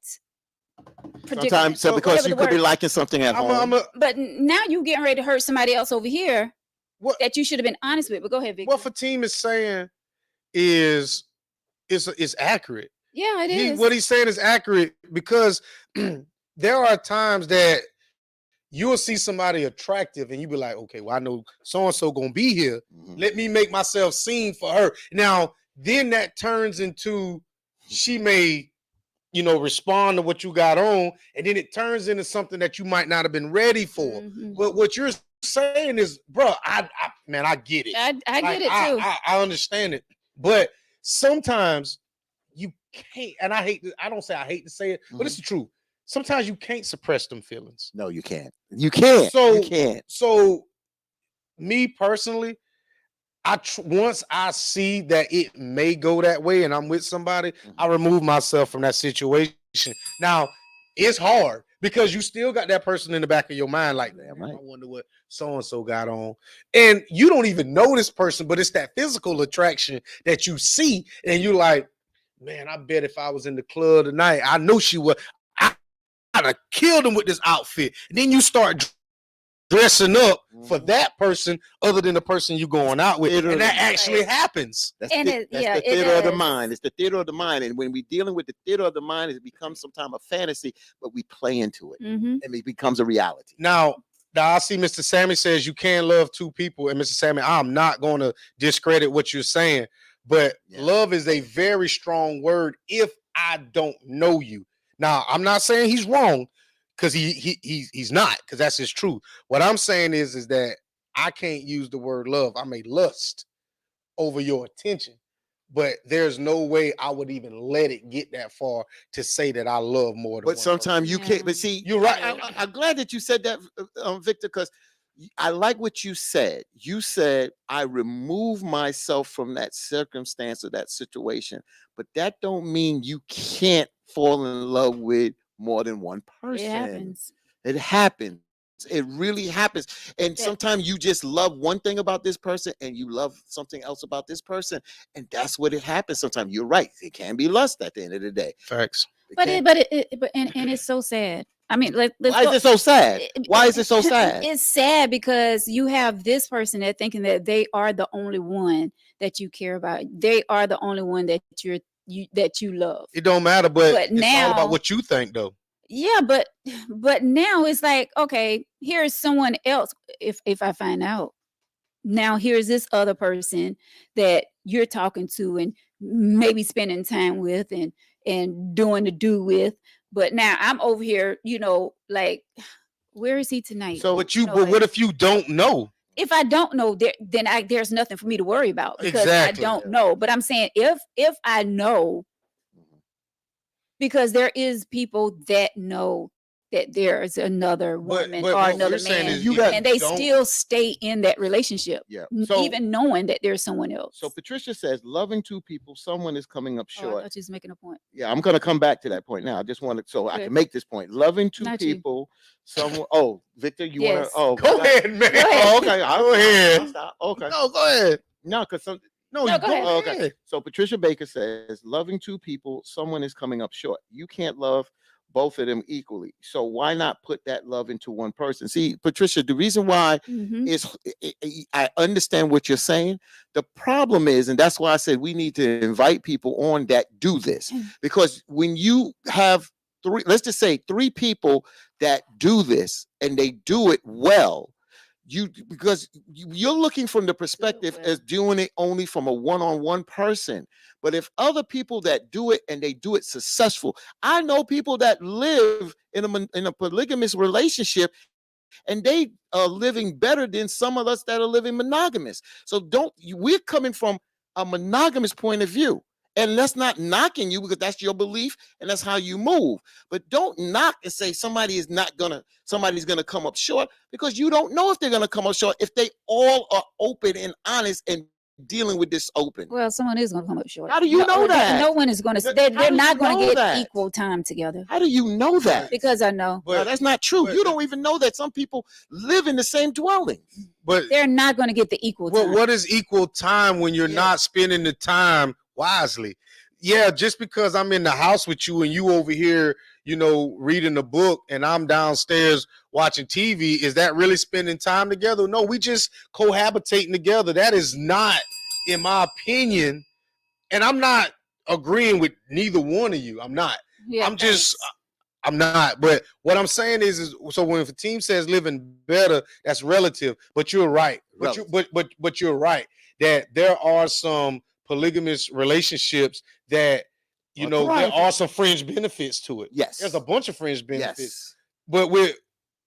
Sometimes, So because whatever you the could be word- liking something at home. But now you getting ready to hurt somebody else over here What- that you should have been honest with. But go ahead, Victor. What Fatim is saying is accurate. Yeah, it is. What he's saying is accurate because there are times that you will see somebody attractive and you be like, okay, well, I know so-and-so gonna be here. Mhm. Let me make myself seen for her. Now, then that turns into she may, respond to what you got on, and then it turns into something that you might not have been ready for. Mhm. But what you're saying is, bro, I get it. I Like, get it too. I understand it. But sometimes you can't, and I don't say I hate to say it, but it's the truth. Sometimes you can't suppress them feelings. No, you can't. You can't. So- you can't. So, me personally, once I see that it may go that way and I'm with somebody, I remove myself from that situation. Now, it's hard because you still got that person in the back of your mind, like, Damn "Man, right. I wonder what so-and-so got on." And you don't even know this person, but it's that physical attraction that you see, and you're like, man, I bet if I was in the club tonight, I know she would. I'd have killed him with this outfit. And then you start dressing up for that person other than the person you're going out with. Theater And that of the actually mind. happens. That's, And the, it- that's yeah, the it theater of the does. mind. It's the theater of the mind. And when we're dealing with the theater of the mind, it becomes sometimes a fantasy, but we play into it Mhm. and it becomes a reality. Now I see Mr. Sammy says you can't love two people. And Mr. Sammy, I'm not going to discredit what you're saying, but Yeah. love is a very strong word if I don't know you. Now, I'm not saying he's wrong because he's not, because that's his truth. What I'm saying is that I can't use the word love. I may lust over your attention, but there's no way I would even let it get that far to say that I love more than But one sometimes you can't. Yeah. But see, You're right. I'm glad that you said that, Victor, because I like what you said. You said I remove myself from that circumstance or that situation, but that don't mean you can't fall in love with more than one person. It happens. It happens. It really happens. And Yeah. sometimes you just love one thing about this person and you love something else about this person. And that's what it happens. Sometimes you're right. It can be lust at the end of the day. Facts. Can. And it's so sad. I mean, let's Why is go- it so sad? Why is it so sad? It's sad because you have this person that thinking that they are the only one that you care about. They are the only one that you love. It don't matter, but it's all now- about what you think, though. Yeah, but now it's like, okay, here's someone else. If I find out, now here's this other person that you're talking to and maybe spending time with and doing the do with. But now I'm over here, like, where is he tonight? So- But like, what if you don't know? if I don't know, there's nothing for me to worry about because Exactly. I don't know. But I'm saying if I know, because there is people that know that there is another woman or what another we're saying man, is You got- and they don't- still stay in that relationship, Yeah. So even knowing that there's someone else. so Patricia says, loving two people, someone is coming up Oh, I short. thought you was making a point. Yeah, I'm gonna come back to that point now. I just wanted so I Okay. can make this point. Loving two Not you. people, someone. Oh, Victor, you want Yes. to? Oh, Go ahead, man. Go ahead. Oh, okay. Go ahead. I'll stop. Okay. No, go ahead. No, because some. No, No, you go go ahead. ahead. Okay. So Patricia Baker says, loving two people, someone is coming up short. You can't love both of them equally. So why not put that love into one person? See, Patricia, the reason why Mhm. is I understand what you're saying. The problem is, and that's why I said we need to invite people on that do this, because when you have three, let's just say three people that do this and they do it well, because you're looking from the perspective well. as doing it only from a one-on-one person. But if other people that do it and they do it successful, I know people that live in a polygamous relationship and they are living better than some of us that are living monogamous. So we're coming from a monogamous point of view. And that's not knocking you because that's your belief and that's how you move. But don't knock and say somebody's gonna come up short, because you don't know if they're gonna come up short if they all are open and honest and dealing with this open. Well, someone is going to come up short. How do you know that? No one is going to. How They're do not you going to know get that? equal time together How do you know that? because I know No, that's not true. but- You don't even know that some people live in the same dwelling. But they're not going to get the equal time. what is equal time when you're Yeah. not spending the time wisely? Yeah, just because I'm in the house with you and you over here, reading a book and I'm downstairs watching TV, is that really spending time together? No, we just cohabitating together. That is not, in my opinion, and I'm not agreeing with neither one of you. I'm not. Yeah, I'm not. But what I'm saying is so when the team says living better, that's relative. But you're right. But you're right that there are some polygamous relationships that there are some fringe benefits to it. Yes. There's a bunch of fringe benefits. Yes. But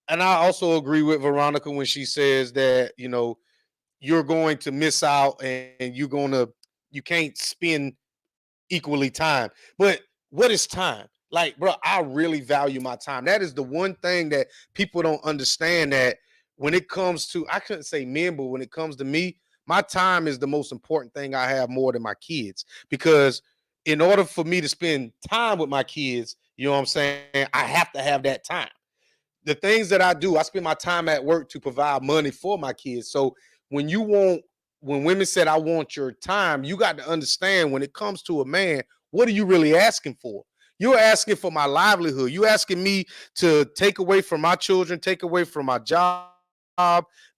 and I also agree with Veronica when she says that you're going to miss out and you can't spend equally time. But what is time? Like, bro, I really value my time. That is the one thing that people don't understand, that when it comes to, I couldn't say men, but when it comes to me, my time is the most important thing I have more than my kids. Because in order for me to spend time with my kids, you know what I'm saying, I have to have that time. The things that I do, I spend my time at work to provide money for my kids. So when women said, I want your time, you got to understand when it comes to a man, what are you really asking for? You're asking for my livelihood. You're asking me to take away from my children, take away from my job,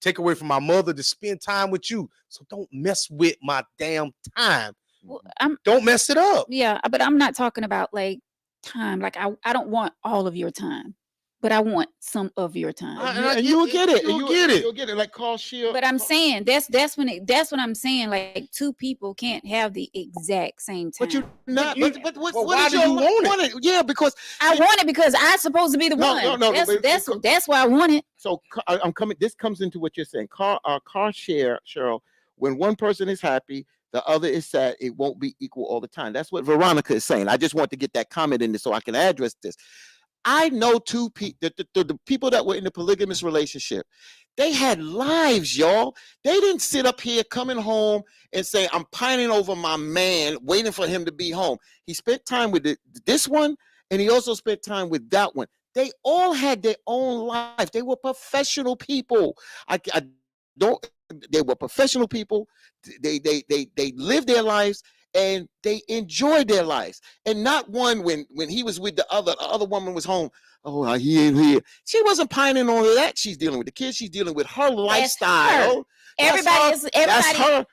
take away from my mother to spend time with you. So don't mess with my damn time. Well, Don't mess it up. yeah, but I'm not talking about like time. Like I don't want all of your time, but I want some of your time. And you'll get it. You'll get it. You'll get it. Like Carl Shield. But I'm saying that's what I'm saying. Like two people can't have the exact same time. But you're not. But what why is do your you want it? Yeah, because I want it because I'm supposed to be the No, one. no, That's why I want it. so I'm coming. This comes into what you're saying. Car share, Cheryl. When one person is happy, the other is sad. It won't be equal all the time. That's what Veronica is saying. I just want to get that comment in there so I can address this. I know two people, the people that were in the polygamous relationship, they had lives, y'all. They didn't sit up here coming home and say, I'm pining over my man, waiting for him to be home. He spent time with this one, and he also spent time with that one. They all had their own life. They were professional people. They were professional people. They lived their lives and they enjoyed their lives. And not one when he was with the other woman was home. Oh, he ain't here. She wasn't pining on that. She's dealing with the kids. She's dealing with her lifestyle.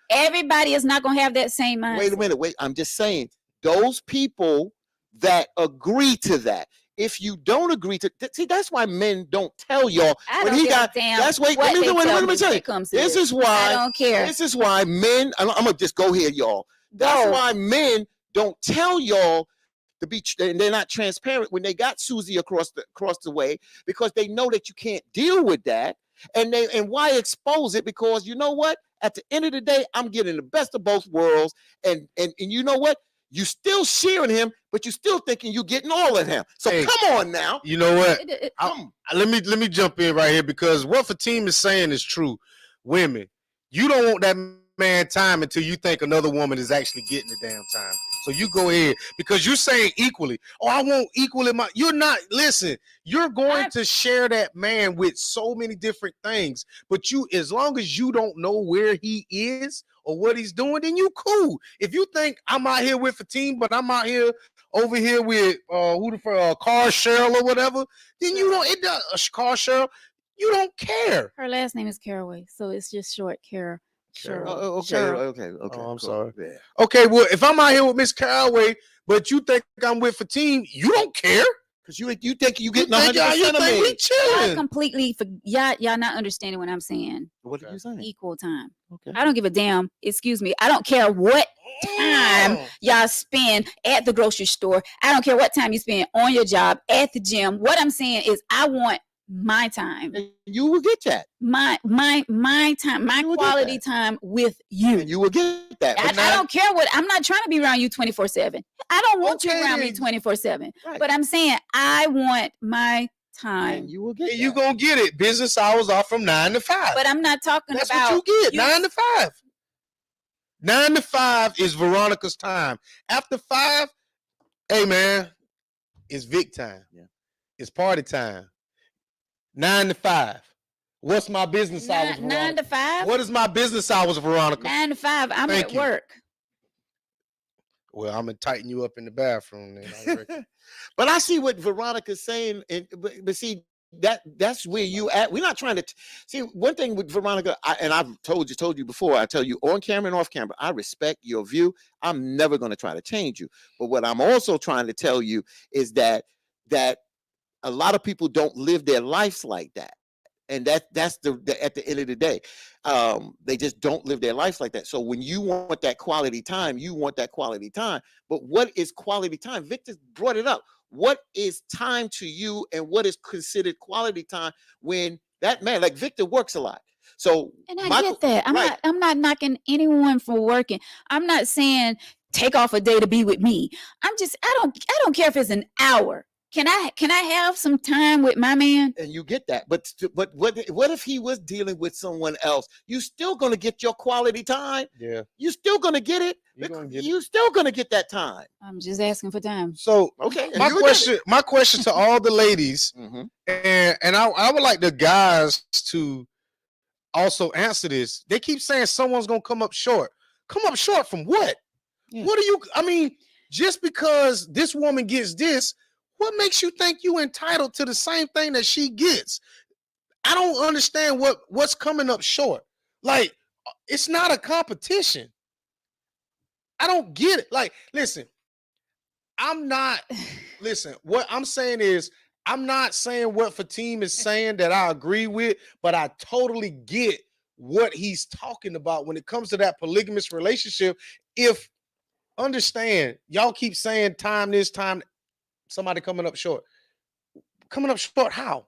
Everybody is not gonna have that same mindset. Wait a minute. I'm just saying those people that agree to that. If you don't agree to see, that's why men don't tell y'all when he got. That's why. Let me tell you. This is why I don't care. This is why men. I'm gonna just go here, y'all. That's why men don't tell y'all to be. And they're not transparent when they got Susie across the way, because they know that you can't deal with that. And why expose it? Because you know what? At the end of the day, I'm getting the best of both worlds. And you know what? You still sharing him, but you still thinking you getting all of him. So Hey, come on now. You know what? Come. Let me jump in right here, because what Fatim is saying is true. Women, you don't want that man time until you think another woman is actually getting the damn time. So you go ahead, because you're saying equally. Oh, I want equally. You're not. Listen, you're going to share that man with so many different things, but you, as long as you don't know where he is or what he's doing, then you cool. If you think I'm out here with Fatim, but I'm out here over here with Car Cheryl or whatever, then you don't. It does Car Cheryl. You don't care. Her last name is Caraway, so it's just short Cara. Cheryl. Okay. Oh, I'm cool. sorry. Yeah. Okay, well, if I'm out here with Miss Caraway, but you think I'm with Fatim, you don't care. Because you think you getting think 100% of we me. Y'all chilling. completely y'all not understanding what I'm saying. What are you saying? Equal time. Okay. I don't give a damn. Excuse me. I don't care what time y'all spend at the grocery store. I don't care what time you spend on your job, at the gym. What I'm saying is I want my time. And you will get that. My time, my You will get quality that. time with you. And you will get that. I, But I now- don't care what, I'm not trying to be around you 24/7. I don't want you Okay, around me then. 24/7. Right. But I'm saying I want my time. and you will get And you that. gonna get it. Business hours are from 9 to 5. But I'm not talking That's about what you get. you- 9 to 5. 9 to 5 is Veronica's time. After 5, hey man, it's Vic time. Yeah. It's party time. 9 to 5. What's my business hours, nine Veronica? to 5. What is my business hours, Veronica? 9 to 5. I'm Thank at you. work. Well, I'm gonna tighten you up in the bathroom then. I reckon. But I see what Veronica's saying, but see that's where you at. We're not trying to see one thing with Veronica, and I've told you before. I tell you on camera and off camera, I respect your view. I'm never going to try to change you. But what I'm also trying to tell you is that a lot of people don't live their lives like that. And that's the at the end of the day, they just don't live their lives like that. So when you want that quality time, you want that quality time. But what is quality time? Victor brought it up. What is time to you, and what is considered quality time when that man, like Victor, works a lot? So And I get that. right. I'm not knocking anyone for working. I'm not saying take off a day to be with me. I don't care if it's an hour. Can I have some time with my man? And you get that, but what if he was dealing with someone else? You still gonna get your quality time. Yeah. You still gonna get it. You gonna get it. You still gonna get that time. I'm just asking for time. So Okay. and my you will get my question to all the ladies, it. Mhm. and I would like the guys to also answer this. They keep saying someone's gonna come up short. Come up short from what? Yeah. What do you? I mean, just because this woman gets this, what makes you think you entitled to the same thing that she gets? I don't understand what's coming up short. Like, it's not a competition. I don't get it. Like, listen, I'm not. Listen, what I'm saying is, I'm not saying what Fatim is saying that I agree with, but I totally get what he's talking about when it comes to that polygamous relationship. If understand, y'all keep saying time this, time somebody coming up short. Coming up short, how?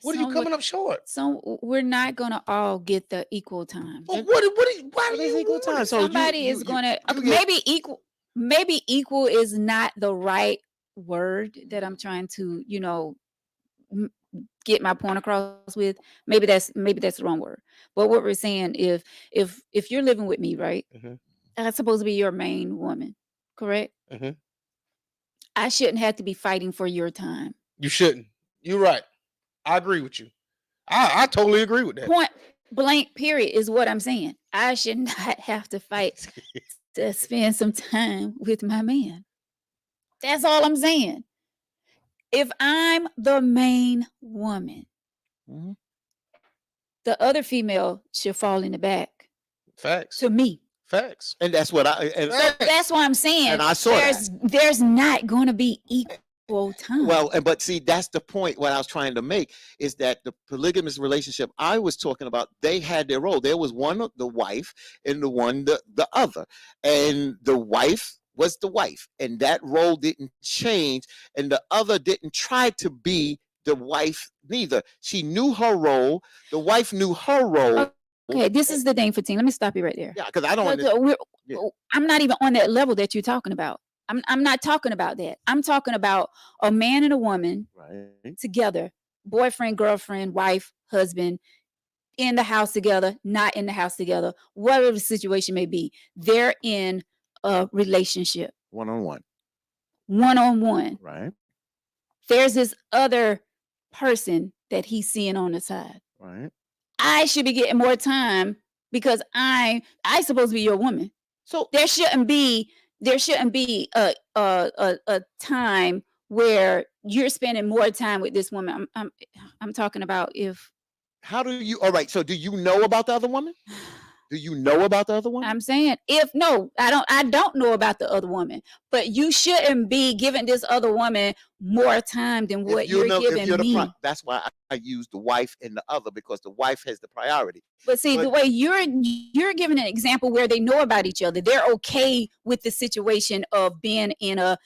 What are you coming up short? So we're not gonna all get the equal time. Well, why What do is you equal want time? it? So Somebody is gonna you get- maybe equal. Maybe equal is not the right word that I'm trying to, get my point across with. Maybe that's the wrong word. But what we're saying, if you're living with me, right? Mhm. I'm supposed to be your main woman, correct? Mhm. I shouldn't have to be fighting for your time. You shouldn't. You're right. I agree with you. I totally agree with that. Point blank, period, is what I'm saying. I should not have to fight to spend some time with my man. That's all I'm saying. If I'm the main woman, Mhm. the other female should fall in the back Facts. to me. Facts. And that's what I and Facts. That's why I'm saying And I saw there's not going to be equal time. well, but see, that's the point. What I was trying to make is that the polygamous relationship I was talking about, they had their role. There was one, the wife, and the one, the other, and the wife was the wife, and that role didn't change, and the other didn't try to be the wife neither. She knew her role. The wife knew her role. Okay, this is the thing for team. Let me stop you right there. Yeah, because I don't Look, understand. we're- Yeah. I'm not even on that level that you're talking about. I'm not talking about that. I'm talking about a man and a woman Right. together, boyfriend, girlfriend, wife, husband, in the house together, not in the house together, whatever the situation may be. They're in a relationship, One-on-one. one-on-one. Right. There's this other person that he's seeing on the side. Right. I should be getting more time because I supposed to be your woman. So There shouldn't be a time where you're spending more time with this woman. I'm talking about if how do you? All right. So do you know about the other woman? Do you know about the other woman? I'm saying if no, I don't know about the other woman, but you shouldn't be giving this other woman more time than what If you you're know, if giving you're me. that's why I use the wife and the other, because the wife has the priority. But see, the But- way you're giving an example where they know about each other, they're okay with the situation of being in a.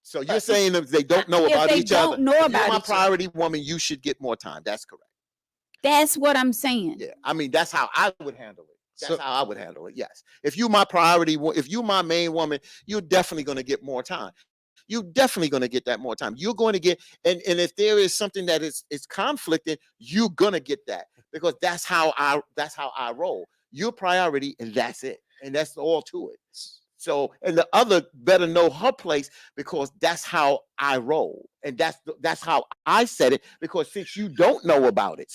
So you're saying that they don't know If about they each other. don't know If you're about my each other. priority woman, you should get more time. That's correct. That's what I'm saying. Yeah, I mean that's how I would handle it. That's So- how I would handle it. Yes, if you my priority, if you my main woman, you're definitely going to get more time. You're definitely going to get that more time. You're going to get, and if there is something that is conflicting, you're going to get that, because that's how I roll. Your priority, and that's it, and that's all to it. So, and the other better know her place, because that's how I roll, and that's how I said it. Because since you don't know about it,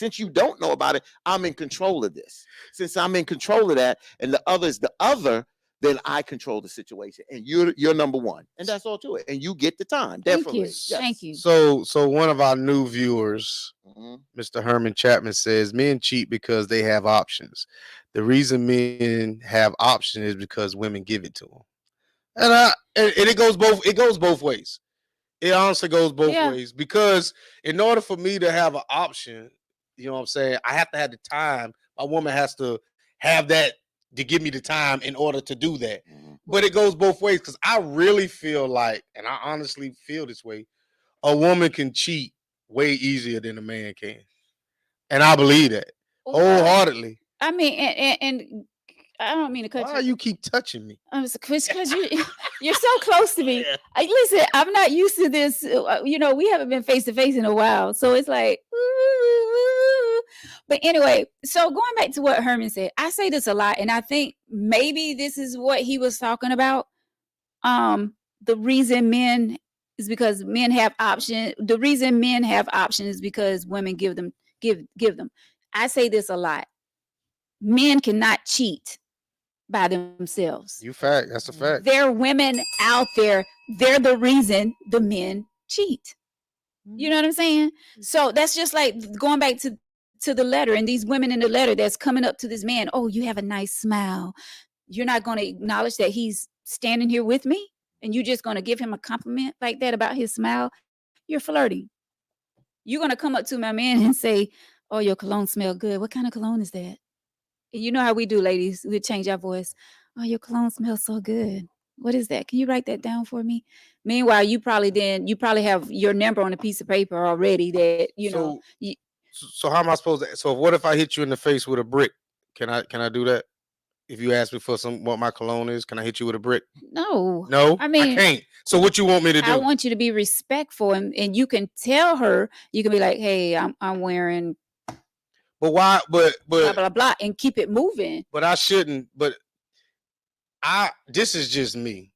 I'm in control of this. Since I'm in control of that, and the other's the other, then I control the situation, and you're number one, and that's all to it. And you get the time, Thank definitely. you. Yes. Thank you. So one of our new viewers, Mhm. Mr. Herman Chapman, says men cheat because they have options. The reason men have options is because women give it to them. And it goes both ways. It honestly goes both Yeah. ways, because in order for me to have an option, you know what I'm saying, I have to have the time. My woman has to have that to give me the time in order to do that. Mhm. But it goes both ways, because I really feel like, and I honestly feel this way, a woman can cheat way easier than a man can. And I believe that wholeheartedly. I mean, and I don't mean to cut Why you keep touching me? because you're so close to me. Listen, I'm not used to this. We haven't been face to face in a while, so it's like. But anyway, so going back to what Herman said, I say this a lot, and I think maybe this is what he was talking about. The reason men is because men have options. The reason men have options is because women give them. I say this a lot. Men cannot cheat by themselves. That's a fact. There are women out there. They're the reason the men cheat. You know what I'm saying? So that's just like going back to the letter, and these women in the letter that's coming up to this man. Oh, you have a nice smile. You're not going to acknowledge that he's standing here with me, and you're just going to give him a compliment like that about his smile. You're flirting. You're going to come up to my man and say, "Oh, your cologne smells good. What kind of cologne is that?" And you know how we do, ladies. We change our voice. Oh, your cologne smells so good. What is that? Can you write that down for me? Meanwhile, you probably have your number on a piece of paper already that, So how am I supposed to? So what if I hit you in the face with a brick? Can I do that? If you ask me for what my cologne is, can I hit you with a brick? No. No, I mean, I can't. So what you want me to do? I want you to be respectful, and you can tell her, you can be like, hey, I'm wearing But why? But blah, blah, blah, and keep it moving. but I shouldn't. But this is just me.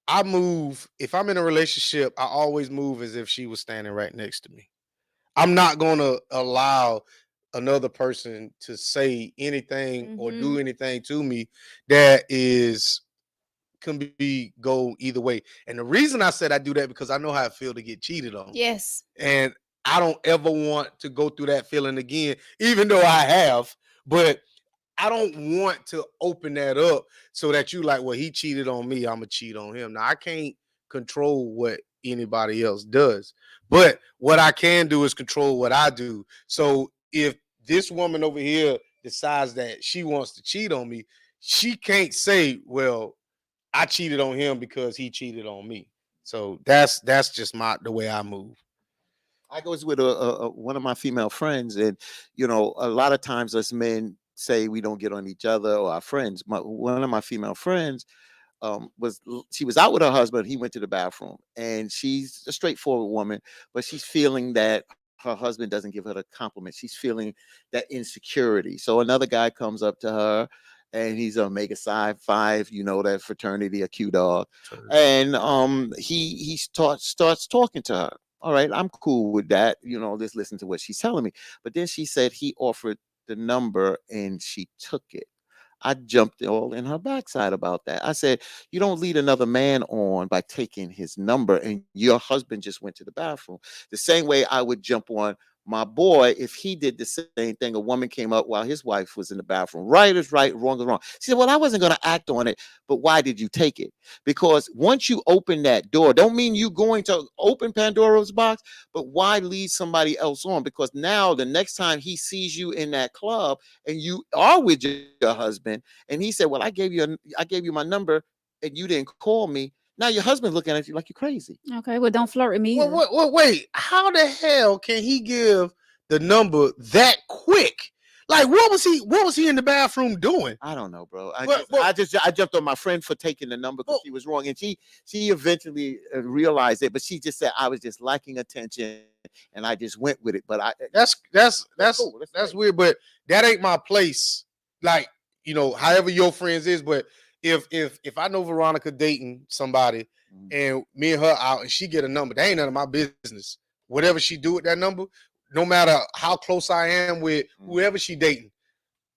I move, if I'm in a relationship, I always move as if she was standing right next to me. I'm not going to allow another person to say anything or do anything to me that can go either way. And the reason I said I do that, because I know how it feels to get cheated on. Yes. And I don't ever want to go through that feeling again, even though I have. But I don't want to open that up so that you like, well, he cheated on me, I'm gonna cheat on him. Now I can't control what anybody else does, but what I can do is control what I do. So if this woman over here decides that she wants to cheat on me, she can't say, well, I cheated on him because he cheated on me. So that's just the way I move. I goes with one of my female friends, and a lot of times us men say we don't get on each other or our friends. One of my female friends she was out with her husband. He went to the bathroom, and she's a straightforward woman, but she's feeling that her husband doesn't give her the compliment. She's feeling that insecurity. So another guy comes up to her, and he's a Omega Psi 5, you know, that fraternity, a Q dog, and he starts talking to her. All right, I'm cool with that. You know, just listen to what she's telling me. But then she said he offered the number, and she took it. I jumped all in her backside about that. I said, you don't lead another man on by taking his number, and your husband just went to the bathroom. The same way I would jump on my boy if he did the same thing. A woman came up while his wife was in the bathroom. Right is right, wrong is wrong. She said, well, I wasn't going to act on it, but why did you take it? Because once you open that door, don't mean you going to open Pandora's box, but why lead somebody else on? Because now the next time he sees you in that club and you are with your husband, and he said, well, I gave you my number and you didn't call me. Now your husband's looking at you like you're crazy. Okay, well, don't flirt with me. Wait, how the hell can he give the number that quick? Like, what was he in the bathroom doing? I don't know, bro. I jumped on my friend for taking the number because she was wrong, and she eventually realized it, but she just said I was just lacking attention, and I just went with it. But that's cool. That's weird, but that ain't my place. Like, you know, however your friends is, but if I know Veronica dating somebody and me and her out and she get a number, that ain't none of my business. Whatever she do with that number, no matter how close I am with whoever she dating,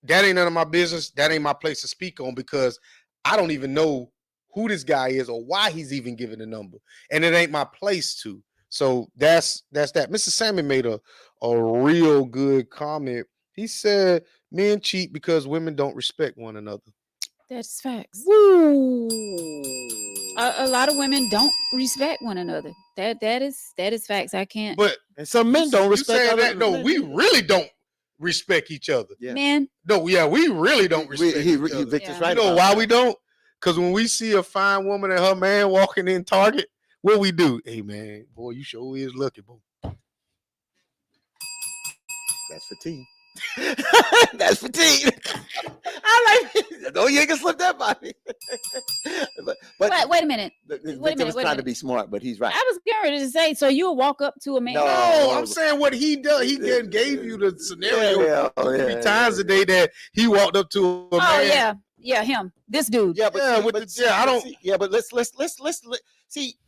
that ain't none of my business. That ain't my place to speak on because I don't even know who this guy is or why he's even giving the number. And it ain't my place to. So that's that. Mr. Sammy made a real good comment. He said men cheat because women don't respect one another. That's facts. Woo. A lot of women don't respect one another. That is facts. I can't. But and some men don't respect that. No, we really don't respect each other. Yeah. Men. No, yeah, we really don't respect each other. Victor's Yeah. right. You know why we don't? Because when we see a fine woman and her man walking in Target, what we do? Hey man, boy, you sure is lucky, boy. That's fatigue. That's fatigue. I like. No, you ain't gonna slip that by me. but Wait a minute. Victor was trying to be smart, but he's right. I was getting ready to say, so you'll walk up to a man. No, I'm saying what he does. He gave you the scenario 3 times a day that he walked up to a man. Yeah, him. This dude. Yeah, but I don't. But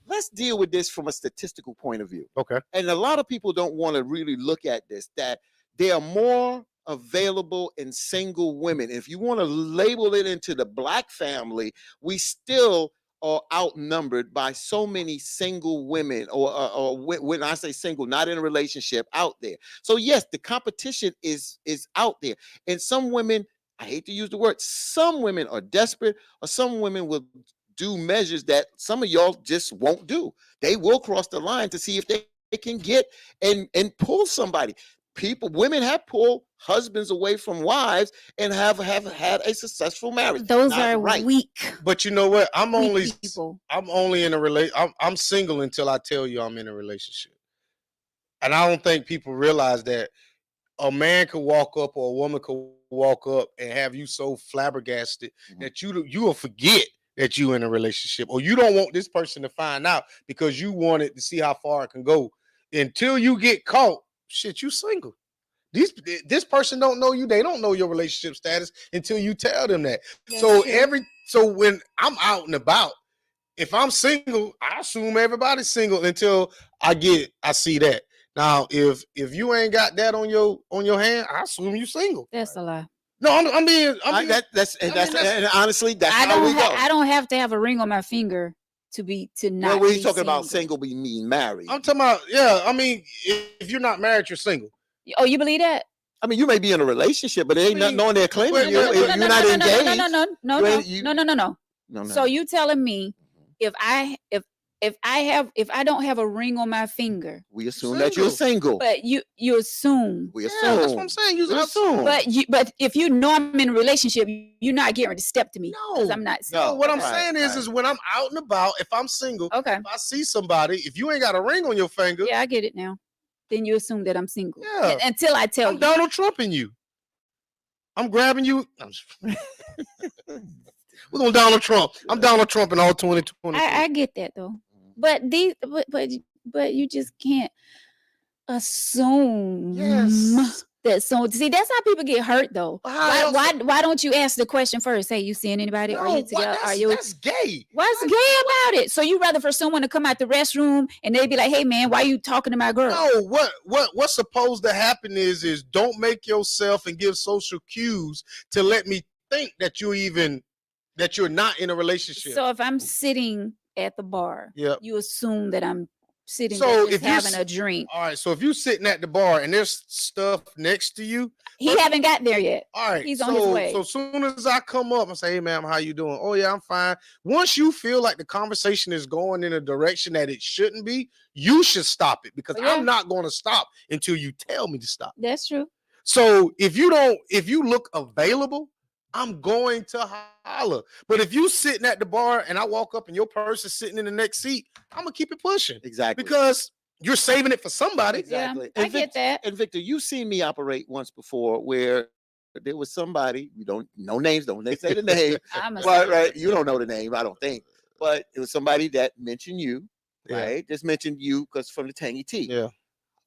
let's deal with this from a statistical point of view. Okay. And a lot of people don't want to really look at this. That there are more available in single women. If you want to label it into the black family, we still are outnumbered by so many single women, or when I say single, not in a relationship, out there. So yes, the competition is out there, and some women, I hate to use the word, some women are desperate, or some women will do measures that some of y'all just won't do. They will cross the line to see if they can get and pull somebody. Women have pulled husbands away from wives and have had a successful marriage. Those are weak. But you know what? I'm only in a I'm single until I tell you I'm in a relationship. And I don't think people realize that a man could walk up or a woman could walk up and have you so flabbergasted that you will forget that you in a relationship, or you don't want this person to find out because you wanted to see how far it can go. Until you get caught, shit, you single. This person don't know you. They don't know your relationship status until you tell them that. So when I'm out and about, if I'm single, I assume everybody's single until I see that. Now, if you ain't got that on your hand, I assume you single. That's a lie. No, I'm being and honestly, that's how we go. I don't have to have a ring on my finger to not. Well, when you talking about single, we mean married. I'm talking about, yeah. I mean, if you're not married, you're single. Oh, you believe that? I mean, you may be in a relationship, but it ain't nothing on there claiming you. You're not engaged. No. So you telling me if I don't have a ring on my finger, we assume that you're single. But you assume. We assume. Yeah, that's what I'm saying. You assume. But if you know I'm in a relationship, you're not getting ready to step to me. No, I'm not. No, what I'm saying is when I'm out and about, if I'm single, okay, if I see somebody, if you ain't got a ring on your finger, yeah, I get it now. Then you assume that I'm single. Yeah. Until I tell I'm Donald Trump in you. I'm grabbing you. We're gonna Donald Trump. I'm Donald Trump in all 2020. I get that though, but but you just can't assume Yes. that. So see, that's how people get hurt though. How Why don't you ask the question first? Hey, you seeing anybody? Are you together? Are you? That's gay. What's gay about it? So you rather for someone to come out the restroom and they be like, "Hey man, why you talking to my girl?" No, what's supposed to happen is don't make yourself and give social cues to let me think that you're not in a relationship. So if I'm sitting at the bar, Yep. you assume that I'm sitting So there if just you having s- a drink. All right, so if you're sitting at the bar and there's stuff next to you, He haven't got there yet. all right, He's on his way. So soon as I come up and say, "Hey, ma'am, how you doing?" "Oh yeah, I'm fine." Once you feel like the conversation is going in a direction that it shouldn't be, you should stop it because Yeah. I'm not going to stop until you tell me to stop. That's true. So if you look available, I'm going to holler. But if you sitting at the bar and I walk up and your purse is sitting in the next seat, I'm gonna keep it pushing Exactly. because you're saving it for somebody. Exactly. Yeah, I get that. And Victor, you've seen me operate once before where there was somebody, you don't no names, don't they say the name, I'm a but right, you don't know the name, I don't think. But it was somebody that mentioned you, Yeah. right? Just mentioned you because from the Tangy Tea. Yeah.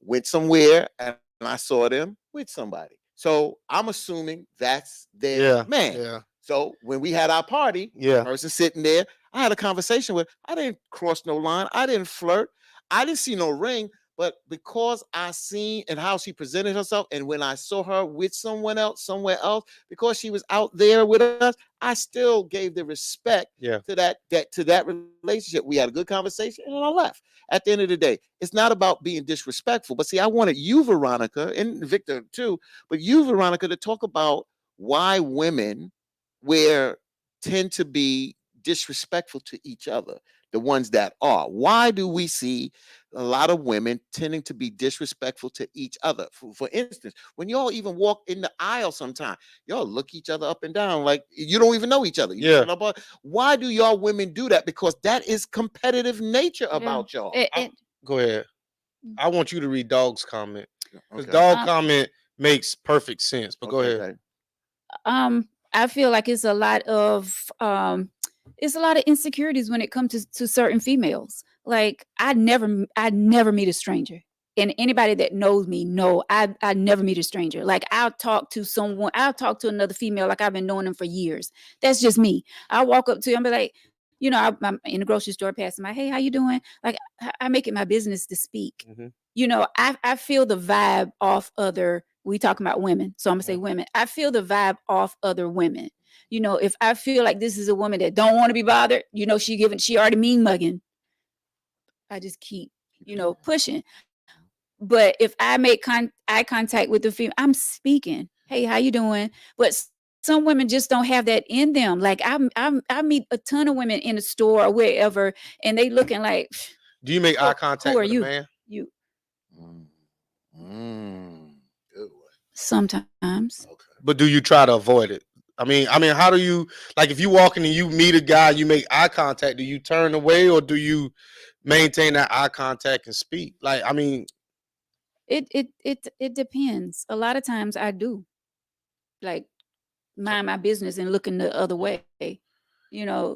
Went somewhere and I saw them with somebody. So I'm assuming that's their Yeah. man. Yeah. So when we had our party, Yeah. person sitting there, I had a conversation with. I didn't cross no line. I didn't flirt. I didn't see no ring. But because I seen and how she presented herself, and when I saw her with someone else, somewhere else, because she was out there with us, I still gave the respect Yeah. to that relationship. We had a good conversation, and then I left. At the end of the day, it's not about being disrespectful. But see, I wanted you, Veronica, and Victor too, but you, Veronica, to talk about why women tend to be disrespectful to each other, the ones that are. Why do we see a lot of women tending to be disrespectful to each other? For instance, when y'all even walk in the aisle sometime, y'all look each other up and down like you don't even know each other. You Yeah. know, but why do y'all women do that? Because that is competitive nature about y'all. Go ahead. I want you to read Dog's comment because Okay. Dog comment makes perfect sense. But go Okay, ahead. okay. I feel like it's a lot of insecurities when it comes to certain females. Like I never meet a stranger. And anybody that knows me know I never meet a stranger. Like I'll talk to another female like I've been knowing them for years. That's just me. I'll walk up to them and be like, I'm in the grocery store passing by, hey, how you doing? Like I make it my business to speak. Mhm. I feel the vibe off we talking about women. So I'm gonna say women. I feel the vibe off other women. If I feel like this is a woman that don't want to be bothered, she already mean mugging. I just keep, pushing. But if I make eye contact with the female, I'm speaking. Hey, how you doing? But some women just don't have that in them. Like I meet a ton of women in the store or wherever, and they looking like. Do you make eye contact Who are with you? a man? You Good one. sometimes. Okay. But do you try to avoid it? I mean, how do you like if you walk in and you meet a guy, you make eye contact, do you turn away or do you maintain that eye contact and speak? Like, I mean, It depends. A lot of times I do. Like mind my business and looking the other way.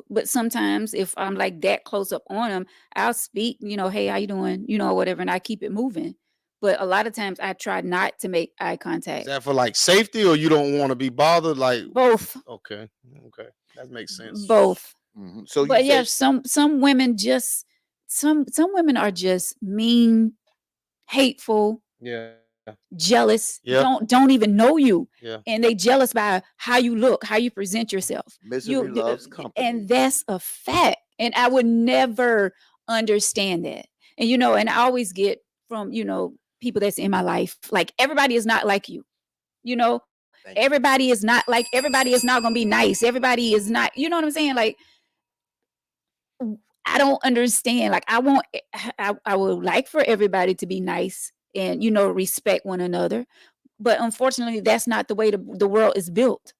But sometimes if I'm like that close up on them, I'll speak, hey, how you doing? Whatever, and I keep it moving. But a lot of times I try not to make eye is contact. that for like safety or you don't want to be bothered? Like Both. okay. That makes sense. Both. So But you yeah, said, some women just some women are just mean, hateful, Yeah. jealous, Yeah. don't even know you. Yeah. And they jealous by how you look, how you present yourself. misery loves company. And that's a fact. And I would never understand that. And and I always get from, people that's in my life, like everybody is not like you. Thank you. Everybody is not gonna be nice. Everybody is not, you know what I'm saying? Like I don't understand. Like I would like for everybody to be nice and respect one another. But unfortunately, that's not the way the world is built.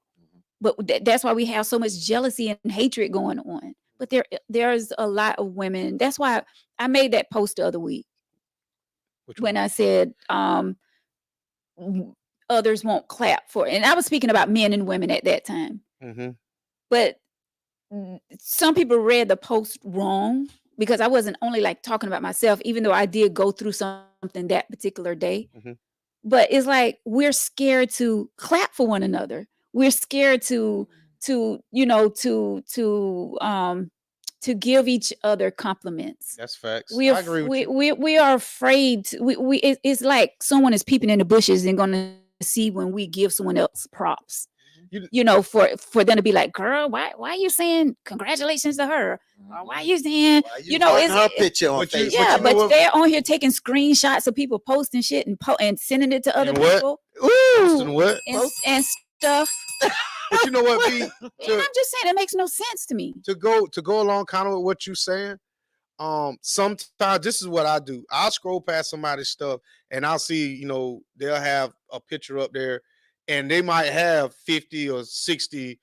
But that's why we have so much jealousy and hatred going on. But there's a lot of women. That's why I made that post the other week Which when one? I said others won't clap for it. And I was speaking about men and women at that time. Mm-hmm. But some people read the post wrong because I wasn't only like talking about myself, even though I did go through something that particular day. Mm-hmm. But it's like we're scared to clap for one another. We're scared to give each other compliments. That's facts. We I agree with you. we are afraid. It's like someone is peeping in the bushes and going to see when we give someone else props. For them to be like, girl, why are you saying congratulations to her? Or why are you saying, it's her picture on but you- Facebook. yeah, know but what? they're on here taking screenshots of people posting shit and sending it to other And what? people Posting what? and stuff. But you know what, B? And I'm just saying, it makes no sense to me. To go along kind of with what you're saying, sometimes this is what I do. I'll scroll past somebody's stuff and I'll see, they'll have a picture up there and they might have 50 or 60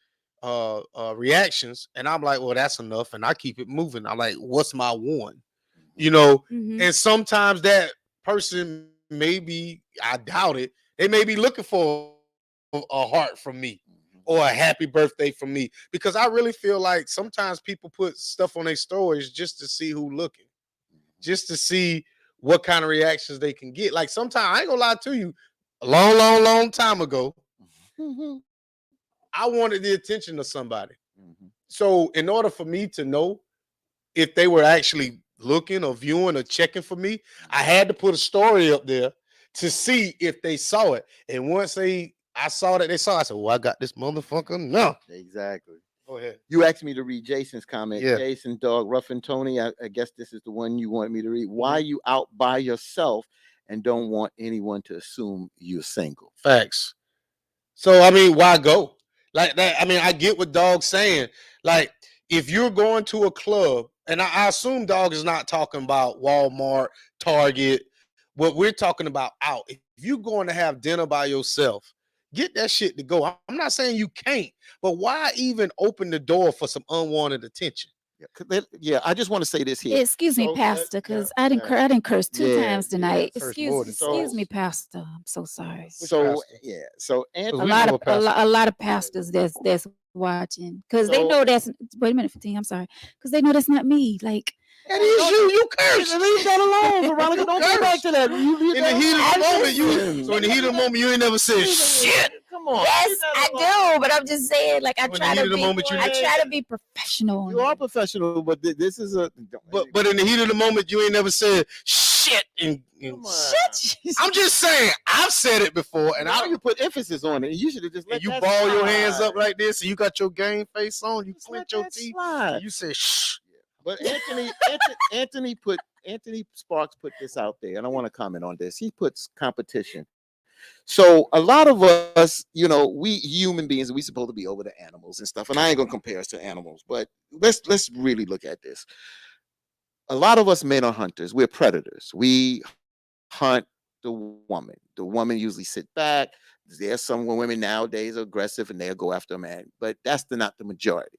reactions, and I'm like, well, that's enough, and I keep it moving. I'm like, what's my one? Mhm. And sometimes that person maybe, I doubt it, they may be looking for a heart from me or a happy birthday from me, because I really feel like sometimes people put stuff on their stories just to see who looking, just to see what kind of reactions they can get. Like sometimes, I ain't gonna lie to you, a long time ago, I wanted the attention of somebody. So in order for me to know if they were actually looking or viewing or checking for me, I had to put a story up there to see if they saw it. And once I saw that they saw it, I said, well, I got this motherfucker. No. Exactly. Go ahead. You asked me to read Jason's comment. Yeah. Jason, Dog, Ruff and Tony, I guess this is the one you want me to read. Why you out by yourself and don't want anyone to assume you're single? Facts. So, I mean, why go? Like that. I mean, I get what Dog's saying. Like, if you're going to a club, and I assume Dog is not talking about Walmart, Target, what we're talking about out. If you're going to have dinner by yourself, get that shit to go. I'm not saying you can't, but why even open the door for some unwanted attention? Yeah, I just want to say this here. Excuse me, So, Pastor, because yeah, I didn't curse two yeah, times tonight. yeah, curse Excuse more than excuse twice. me, Pastor. I'm so sorry. So Pastor? yeah, so A Anthony, lot know of a pastor. a lot of pastors that's watching because they So- know that's. Wait a minute, 15. I'm sorry, because they know that's not me. Like That is you. You cursed. leave that alone, Veronica. Don't go back Cursed. to that. You leave In the heat of the moment, you. so in the heat of the moment, you ain't never said shit. Come on. yes, leave that I alone. do, but I'm just saying, like I When try the heat to of the be. moment, you I try to be professional. You are professional, but this is a. But in the heat of the moment, you ain't never said shit. Come on. Shut. I'm just saying, I've said it before, and now you put emphasis on it. You should have just let and you that ball your slide. hands up like this, and you got your game face on, you Just let clench your that teeth, slide. and you say shh. But Anthony Sparks put this out there, and I want to comment on this. He puts competition. So a lot of us, we human beings, we supposed to be over the animals and stuff. And I ain't gonna compare us to animals, but let's really look at this. A lot of us men are hunters. We're predators. We hunt the woman. The woman usually sit back. There's some women nowadays are aggressive and they'll go after a man, but that's not the majority.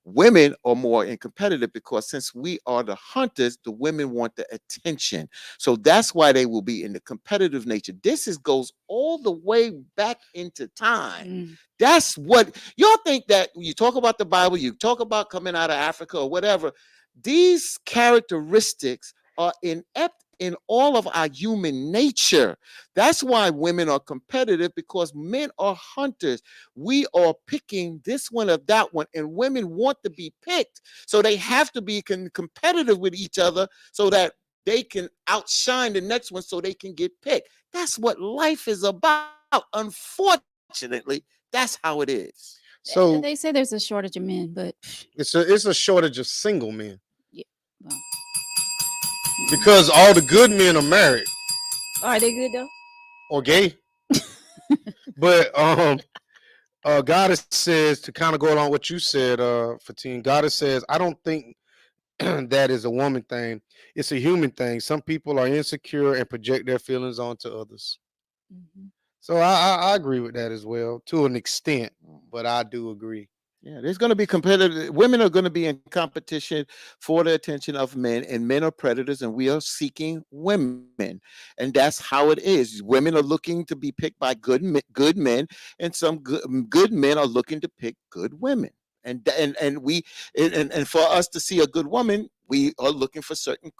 Women are more in competitive because since we are the hunters, the women want the attention. So that's why they will be in the competitive nature. This goes all the way back into time. That's what y'all think, that when you talk about the Bible, you talk about coming out of Africa or whatever. These characteristics are inept in all of our human nature. That's why women are competitive, because men are hunters. We are picking this one or that one, and women want to be picked. So they have to be competitive with each other so that they can outshine the next one so they can get picked. That's what life is about. Unfortunately, that's how it is. So They say there's a shortage of men, but it's a shortage of single men, well, because all the good men are married are they good though? or gay. But Goddess says, to kind of go along what you said, Fatine, Goddess says, I don't think that is a woman thing. It's a human thing. Some people are insecure and project their feelings onto others. So I agree with that as well, to an extent, but I do agree. Yeah, there's going to be competitive. Women are going to be in competition for the attention of men, and men are predators, and we are seeking women, and that's how it is. Women are looking to be picked by good men, and some good men are looking to pick good women. And for us to see a good woman, we are looking for certain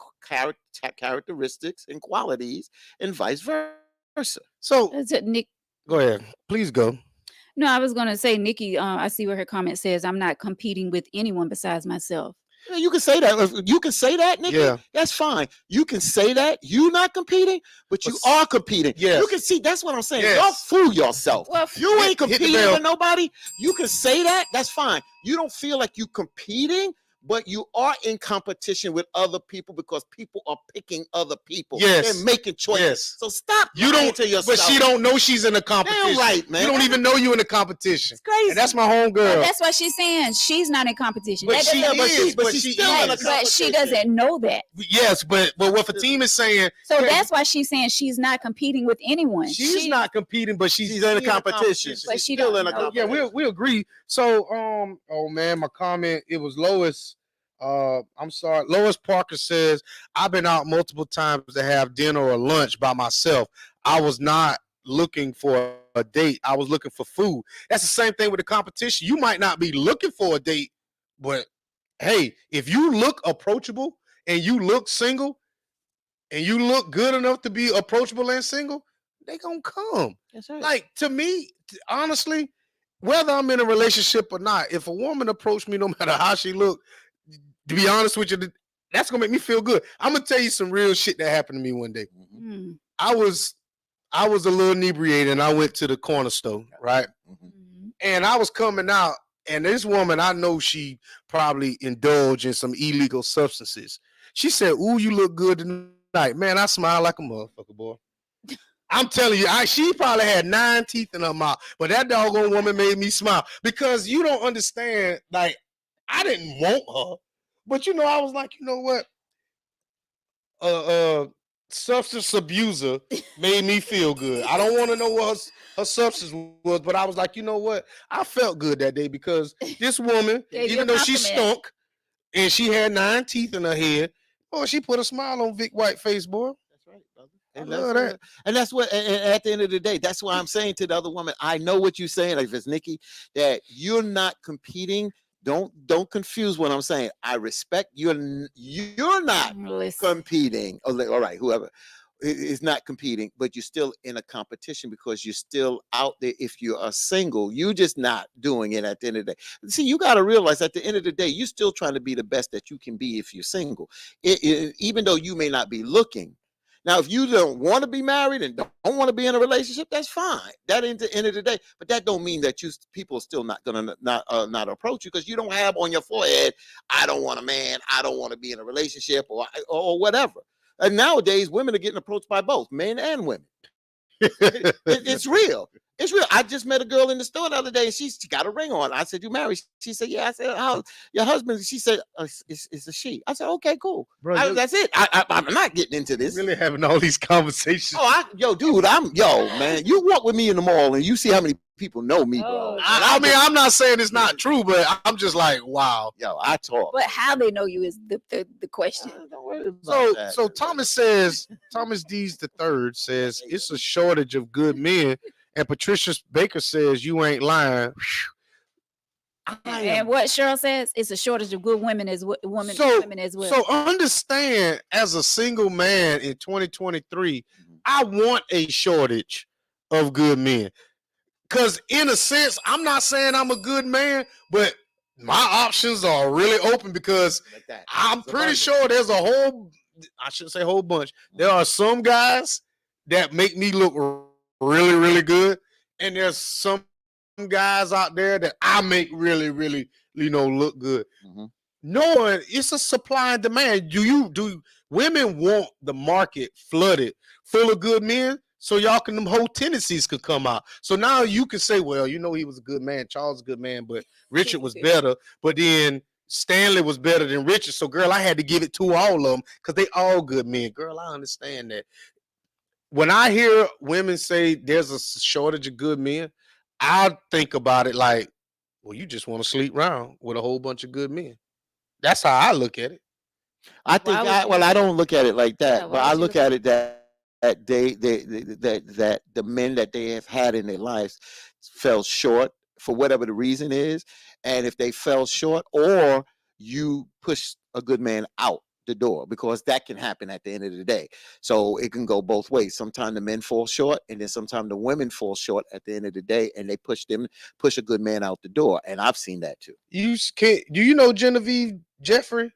characteristics and qualities, and vice versa. So That's it, Nick. go ahead, please go. No, I was gonna say, Nikki. I see where her comment says, "I'm not competing with anyone besides myself." Yeah, you can say that. You can say that, Nikki. Yeah. That's fine. You can say that. You're not competing, but you But are competing. yes. You can see. That's what I'm saying. Yes. Y'all fool yourself. Well, You ain't hit the competing bell. with nobody. You can say that. That's fine. You don't feel like you competing, but you are in competition with other people because people are picking other people. Yes. They're making choices. Yes. So stop. You lying don't, to yourself. but she don't know she's in a competition. Damn right, man. You don't even know you in a competition. It's crazy. And that's my But homegirl. that's what she's saying. She's not in competition. But That she doesn't- is, but she's she still in a is. but she competition. doesn't know that. Yes, but what Fatima is saying, So yeah, that's why she's saying she's not competing with anyone. she's not competing, but she's She's in a competition. But She's she still don't in a know. Yeah, competition. we agree. So, oh man, my comment, it was Lois. I'm sorry. Lois Parker says, I've been out multiple times to have dinner or lunch by myself. I was not looking for a date. I was looking for food. That's the same thing with the competition. You might not be looking for a date, but hey, if you look approachable and you look single and you look good enough to be approachable and single, they gonna come. That's right. Like, to me, honestly, whether I'm in a relationship or not, if a woman approached me, no matter how she look, to be honest with you, that's gonna make me feel good. I'm gonna tell you some real shit that happened to me one day. Mm. I was a little inebriated and I went to the corner store, right? Mhm. And I was coming out, and this woman, I know she probably indulged in some illegal substances. She said, "Ooh, you look good tonight." Man, I smiled like a motherfucker, boy. I'm telling you, she probably had 9 teeth in her mouth, but that doggone woman made me smile because you don't understand. Like, I didn't want her, but I was like, you know what? Substance abuser made me feel good. I don't want to know what her substance was, but I was like, you know what? I felt good that day because this woman, Gave you even a though she compliment. stunk and she had 9 teeth in her head, boy, she put a smile on Vic White face, boy. That's right, brother. I And love that's that. and that's what. And at the end of the day, that's why I'm saying to the other woman, I know what you're saying. Like if it's Nikki, that you're not competing. Don't confuse what I'm saying. I respect you're not Listen. competing. All right, whoever is not competing, but you're still in a competition because you're still out there. If you are single, you're just not doing it at the end of the day. See, you got to realize at the end of the day, you're still trying to be the best that you can be if you're single, even though you may not be looking. Now, if you don't want to be married and don't want to be in a relationship, that's fine. That ain't the end of the day. But that don't mean that people are still not gonna not approach you because you don't have on your forehead, I don't want a man, I don't want to be in a relationship or whatever. And nowadays, women are getting approached by both men and women. It's real. It's real. I just met a girl in the store the other day, and she got a ring on. I said, "You married?" She said, "Yeah." I said, "How your husband?" She said, "It's a she." I said, "Okay, cool." Bro, That's it. I'm not getting into this. really having all these conversations. Oh, dude, man. You walk with me in the mall, and you see how many people know me, bro. Oh, I mean, I'm not saying it's not true, but I'm just like, wow. Yo, I talk. But how they know you is the question. Don't worry about that. So Thomas D's the third says it's a shortage of good men, and Patricia Baker says you ain't lying. And what Cheryl says, it's a shortage of good women women as well. So understand, as a single man in 2023, I want a shortage of good men. Because in a sense, I'm not saying I'm a good man, but my options are really open because Like that. I'm pretty sure there's a whole, I shouldn't say whole bunch. There are some guys that make me look really, really good. And there's some guys out there that I make really, really, look good. Mhm. Knowing it's a supply and demand. Do women want the market flooded full of good men? So them whole tendencies could come out. So now you can say, well, he was a good man. Charles was a good man, but Richard was better. But then Stanley was better than Richard. So, girl, I had to give it to all of them because they all good men. Girl, I understand that. When I hear women say there's a shortage of good men, I think about it like, well, you just want to sleep around with a whole bunch of good men. That's how I look at it. I think Why would I well, you? I don't look at it like Yeah, that, why but I would you look look at at it that that the men that they have had in their lives fell short for whatever the reason is, and if they fell short, or you push a good man out the door, because that can happen at the end of the day. So it can go both ways. Sometimes the men fall short, and then sometimes the women fall short at the end of the day, and they push a good man out the door, and I've seen that too. Can't, do you know Genevieve Jeffrey?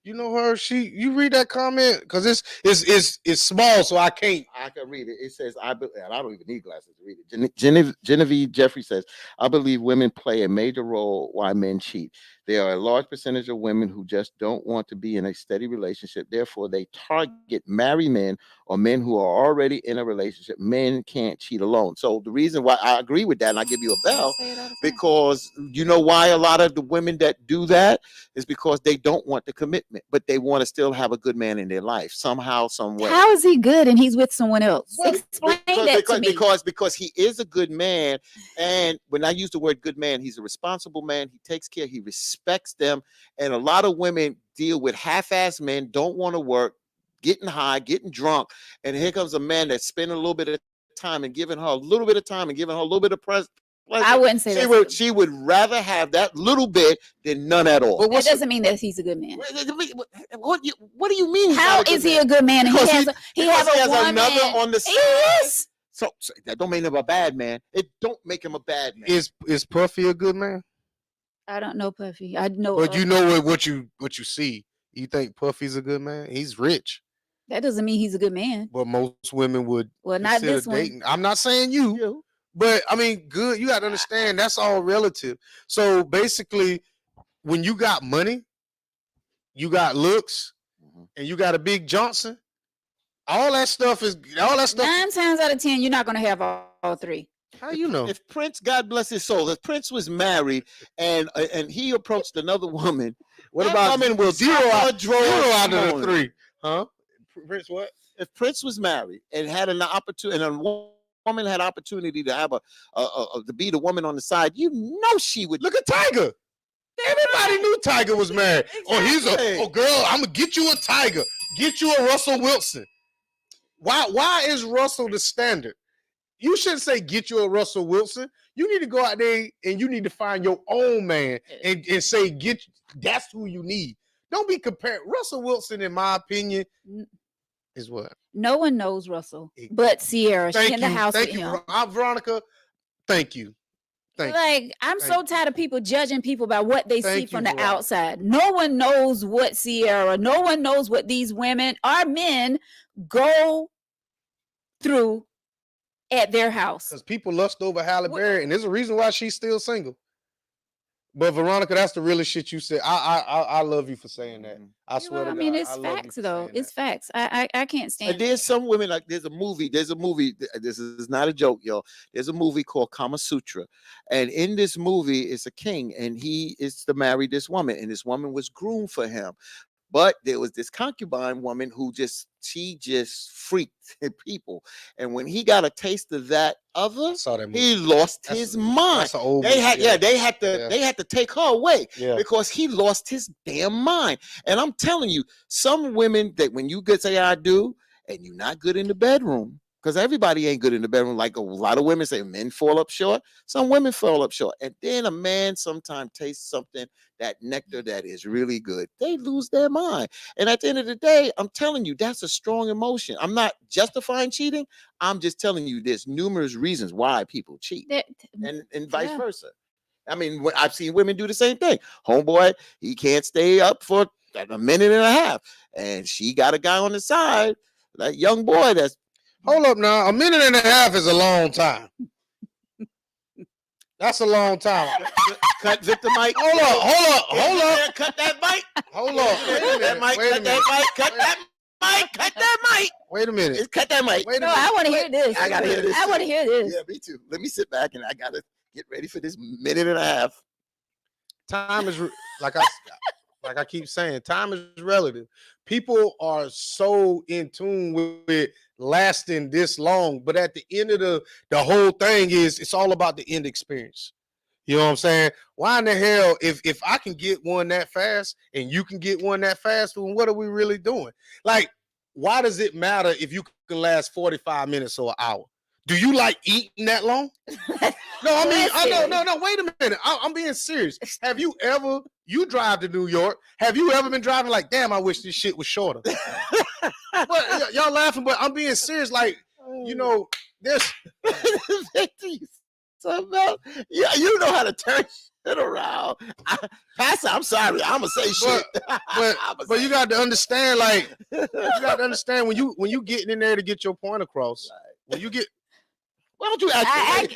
You know her. You read that comment because it's small, so I can't. I can read it. It says, and I don't even need glasses to read it. Genevieve Jeffrey says, I believe women play a major role why men cheat. There are a large percentage of women who just don't want to be in a steady relationship. Therefore, they target married men or men who are already in a relationship. Men can't cheat alone. So the reason why I agree with that, and I give you a bell, Say it all the time. because you know why a lot of the women that do that is because they don't want the commitment, but they want to still have a good man in their life somehow, some way. How is he good and he's with someone else? Well, Explain that to me. because he is a good man, and when I use the word good man, he's a responsible man. He takes care, he respects them, and a lot of women deal with half-assed men, don't want to work, getting high, getting drunk, and here comes a man that's spending a little bit of time and giving her a little bit of time and giving her a little bit of pleasure. I wouldn't say She that. she would rather have that little bit than none at all. That doesn't mean that he's a good man. What do you mean? How is he a good man? And he has a woman. Another on the He side. is. So that don't make him a bad man. It don't make him a bad man. Is Puffy a good man? I don't know Puffy. I know. But you know what you see. You think Puffy's a good man? He's rich. That doesn't mean he's a good man. But most women would. Well, not consider this one. dating. I'm not saying you. But I mean, good. You got to understand that's all relative. So basically, when you got money, you got looks, and you got a big Johnson, all that stuff. 9 times out of 10, you're not going to have all three. How you know? If Prince, God bless his soul, if Prince was married and he approached another woman, what That about woman will zero out of the 3? Huh? Prince what? If Prince was married and had an opportunity, and a woman had opportunity to have to be the woman on the side, you know she would. Look at Tiger. Everybody knew Tiger was married. Exactly. Oh girl, I'm gonna get you a Tiger. Get you a Russell Wilson. Why is Russell the standard? You shouldn't say get you a Russell Wilson. You need to go out there and you need to find your own man and say that's who you need. Don't be comparing Russell Wilson, in my opinion, is what? No one knows Russell but Sierra. She's in the house with him. Veronica, thank you. I'm so tired of people judging people by what they see from the outside. No one knows what Sierra, no one knows what these women, our men, go through at their house. Because people lust over Halle Berry, and there's a reason why she's still single. But Veronica, that's the realest shit you said. I love you for saying that. I swear to God. I mean, it's facts though. It's facts. I can't stand. And there's some women, like there's a movie. This is not a joke, y'all. There's a movie called Kama Sutra, and in this movie, it's a king, and he is to marry this woman, and this woman was groomed for him. But there was this concubine woman who she just freaked people. And when he got a taste of that other, he lost his mind. That's an old they movie, had to take her away because he lost his damn mind. And I'm telling you, some women that when you say I do, and you're not good in the bedroom, because everybody ain't good in the bedroom. Like a lot of women say men fall up short. Some women fall up short. And then a man sometimes tastes something, that nectar that is really good. They lose their mind. And at the end of the day, I'm telling you, that's a strong emotion. I'm not justifying cheating. I'm just telling you there's numerous reasons why people cheat. And vice versa. I mean, I've seen women do the same thing. Homeboy, he can't stay up for a minute and a half. And she got a guy on the side, that young boy that's. Hold up now. A minute and a half is a long time. That's a long time. Cut Victor Mike. Hold up. Cut that mic. Hold up. Cut that mic. Cut that mic. Wait a minute. Cut that mic. No, I want to hear this. I gotta hear this. I want to hear this. Yeah, me too. Let me sit back and I gotta get ready for this minute and a half. Time is like I keep saying, time is relative. People are so in tune with lasting this long, but at the end of the whole thing is it's all about the end experience. You know what I'm saying? Why in the hell, if I can get one that fast and you can get one that fast, then what are we really doing? Like, why does it matter if you can last 45 minutes or an hour? Do you like eating that long? No, I mean, no. Wait a minute. I'm being serious. Have you ever? You drive to New York. Have you ever been driving like, damn? I wish this shit was shorter. But y'all laughing, but I'm being serious. Like, you know, this. Yeah, you know how to turn shit around. Pastor, I'm sorry. I'm gonna say shit. But you got to understand, like, you got to understand when you getting in there to get your point across. When you get. Why don't you ask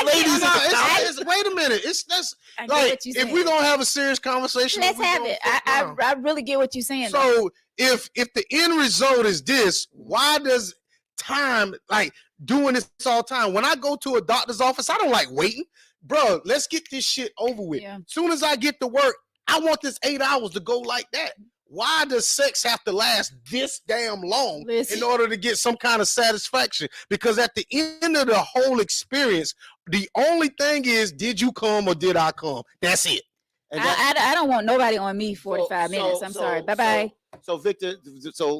ladies? Wait a minute. That's I get like what you're if saying. we're gonna have a serious conversation, Let's have it. I really get what you're saying. So if the end result is this, why does time like doing this all the time? When I go to a doctor's office, I don't like waiting, bro. Let's get this shit over with. Yeah. Soon as I get to work, I want this 8 hours to go like that. Why does sex have to last this damn long in order to get some kind of satisfaction? Because at the end of the whole experience, the only thing is, did you come or did I come? That's it. I don't want nobody on me 45 minutes. I'm sorry. Bye-bye. So Victor,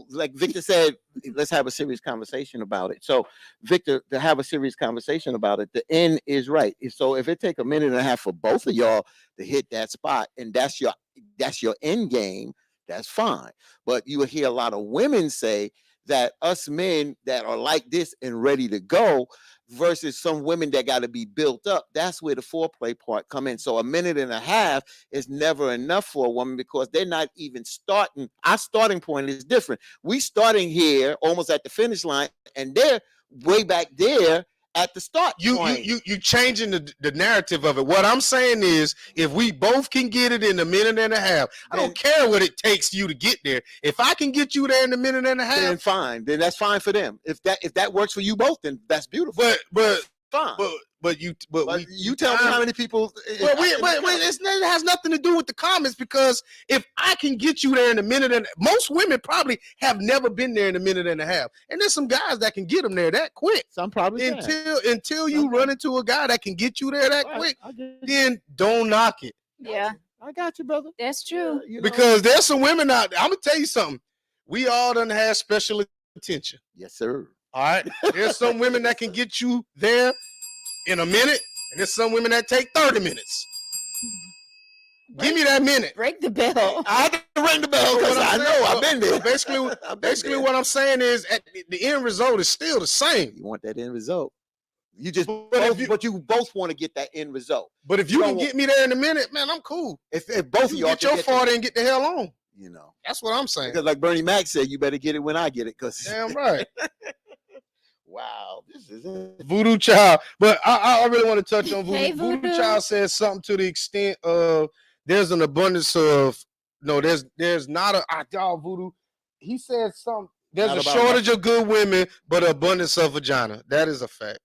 like Victor said, let's have a serious conversation about it. So Victor, to have a serious conversation about it, the end is right. So if it take a minute and a half for both of y'all to hit that spot, and that's your end game, that's fine. But you will hear a lot of women say that us men that are like this and ready to go versus some women that got to be built up. That's where the foreplay part come in. So a minute and a half is never enough for a woman because they're not even starting. Our starting point is different. We starting here almost at the finish line and they're way back there at the start point. You changing the narrative of it. What I'm saying is, if we both can get it in a minute and a half, I don't care what it takes you to get there. If I can get you there in a minute and a half, then fine. Then that's fine for them. If that works for you both, then that's beautiful. But fine. But you tell me how many people. It has nothing to do with the comments, because if I can get you there in a minute, and most women probably have never been there in a minute and a half, and there's some guys that can get them there that quick. Some probably until you run into a guy that can get you there that quick, then don't knock it. Yeah, I got you, brother. That's true. Because there's some women out there. I'm gonna tell you something. We all done have special attention. Yes, sir. All right. There's some women that can get you there in a minute, and there's some women that take 30 minutes. Give me that minute. Break the bell. I have to ring the bell because I know I've been there. Basically, what I'm saying is, at the end result is still the same. You want that end result. But you both want to get that end result. But if you can get me there in a minute, man, I'm cool. If both of y'all get your fart and get the hell on. You know, that's what I'm saying. Because like Bernie Mac said, you better get it when I get it. Because damn right. Wow, this is it. Voodoo Child. But I really want to touch on Voodoo. Hey, Voodoo Child says something to the extent of there's an abundance of there's not a dog Voodoo. He said something. There's a shortage of good women, but an abundance of vagina. That is a fact.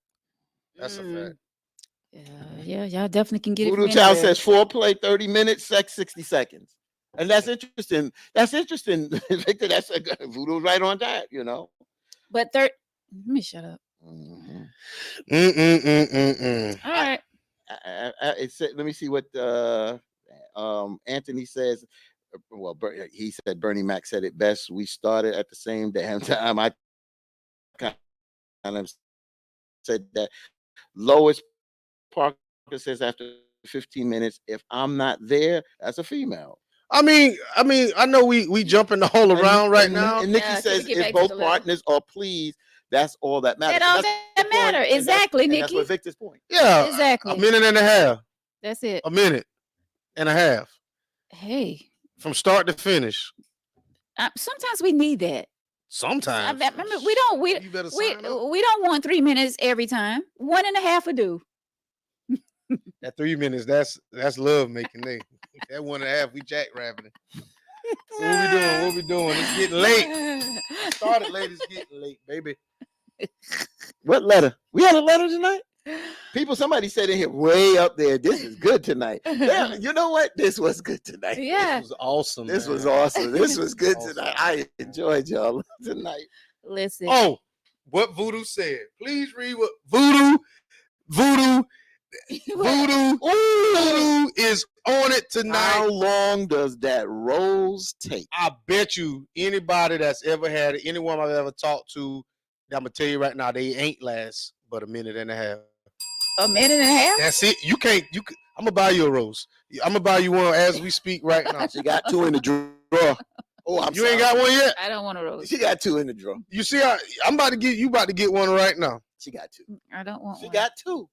That's a fact. Yeah, y'all definitely can get it. Voodoo Child says foreplay 30 minutes, sex 60 seconds. And that's interesting. That's interesting, Victor. That's Voodoo's right on that, you know. But let me shut up. All right. Let me see what Anthony says. Well, he said Bernie Mac said it best. We started at the same damn time. I kind of said that. Lois Parker says after 15 minutes, if I'm not there, that's a female. I mean, I know we jumping all around right now. And Nikki says if both partners are pleased, that's all that matters. That's all that matters. Exactly, Nikki. That's what Victor's point. Yeah, exactly. A minute and a half. That's it. A minute and a half. Hey. From start to finish. Sometimes we need that. Sometimes. I mean, we don't want 3 minutes every time. 1.5 would do. At 3 minutes, that's love making. That 1.5, we jackrabbing. What we doing? It's getting late. Started late. It's getting late, baby. What letter? We had a letter tonight. Somebody said in here, way up there, this is good tonight. Yeah, you know what? This was good tonight. Yeah. This was awesome. This was awesome. This was good tonight. I enjoyed y'all tonight. Listen. Oh, what Voodoo said. Please read what Voodoo Voodoo, Voodoo is on it tonight. How long does that rose take? I bet you anybody that's ever had it, anyone I've ever talked to, I'm gonna tell you right now, they ain't last but a minute and a half. A minute and a half? That's it. You can't. I'm gonna buy you a rose. I'm gonna buy you one as we speak right now. She got 2 in the drawer. Oh, I'm You sorry. ain't got one yet. I don't want a rose. She got 2 in the drawer. You see, I'm about to get you about to get one right now. She got 2. I don't want She one. got 2.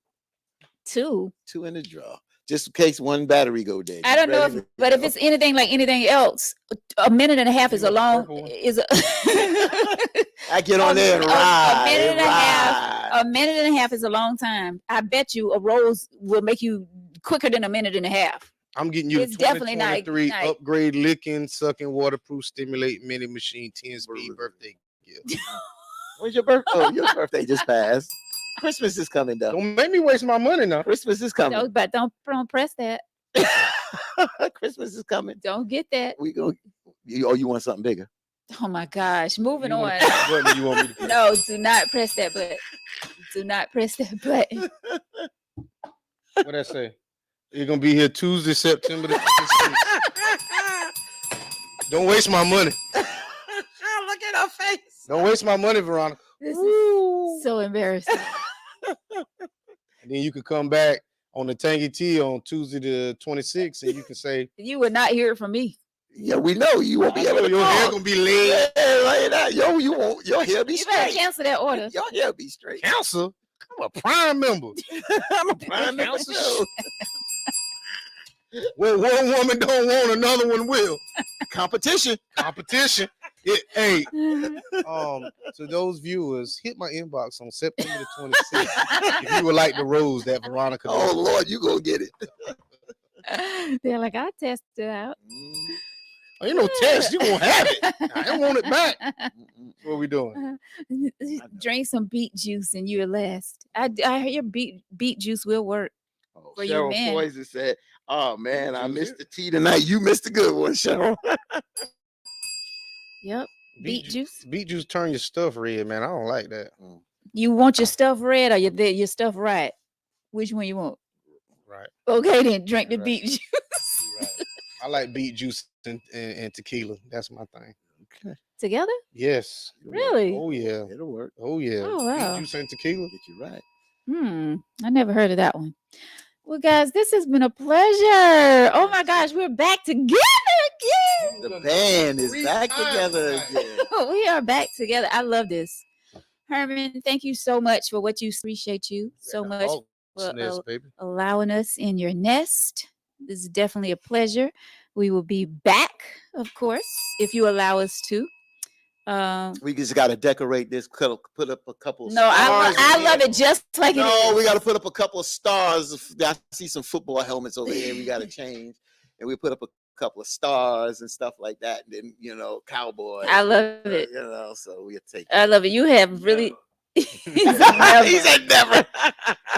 2. 2 in the drawer, just in case one battery go dead. I don't know if, but if it's anything like anything else, a minute and a half is a You want the long. purple one? Is a I get on there and ride. a minute and a half. ride. A minute and a half is a long time. I bet you a rose will make you quicker than a minute and a half. I'm getting you It's the definitely not 2023 night. upgrade licking, sucking, waterproof, stimulate mini machine 10-speed birthday gift. When's your birthday? Oh, your birthday just passed. Christmas is coming, though. Don't make me waste my money now. Christmas is coming. No, but don't press that. Christmas is coming. Don't get that. We go. You want something bigger? Oh my gosh. Moving You on. wanna press the button you want me to press? No, do not press that button. Do not press that button. What I say? You're gonna be here Tuesday, September the 26th. Don't waste my money. Look at her face. Don't waste my money, Veronica. This is so embarrassing. And then you could come back on the Tangy Tea on Tuesday the 26th, and you can say, You would not hear it from me. Yeah, we know you won't I be able know to your hair talk. gonna be laid. Yeah, like that. Yo, you won't. Your hair be You better straight. cancel that order. Your hair be straight. Cancer. I'm a prime member. I'm a prime member Council too. Well, one woman don't want, another one will. Competition. Competition. Hey, to those viewers, hit my inbox on September the 26th if you would like the rose that Veronica. Oh Lord, you gonna get it. They're like, I'll test it out. Ain't no test. You won't have it. I don't want it back. What we doing? Drink some beet juice and you'll last. I hear beet juice will work. Oh, For you Cheryl men. Poison said, "Oh man, I Juice missed it. the tea tonight. You missed the good one, Cheryl." Yep. Beet juice. Beet juice turn your stuff red, man. I don't like that. You want your stuff red or your stuff right? Which one you want? Right. Okay, then drink the Right. beet juice. Right. I like beet juice and tequila. That's my thing. Okay. Together? Yes. Really? Oh yeah. It'll work. Oh yeah. Oh, wow. Beet juice and tequila. Get you right. I never heard of that one. Well, guys, this has been a pleasure. Oh my gosh, we're back together again. The band is Three back times together tonight. again. We are back together. I love this. Herman, thank you so much for what you appreciate you so Yeah, much oh, for snitch, baby. allowing us in your nest. This is definitely a pleasure. We will be back, of course, if you allow us to. We just got to decorate this. Put up a couple. No, I stars love it just like it No, is. we got to put up a couple of stars. I see some football helmets over here. We got to change, and we put up a couple of stars and stuff like that. And then cowboys. I love it. So we take. I love it. You have really, he said never.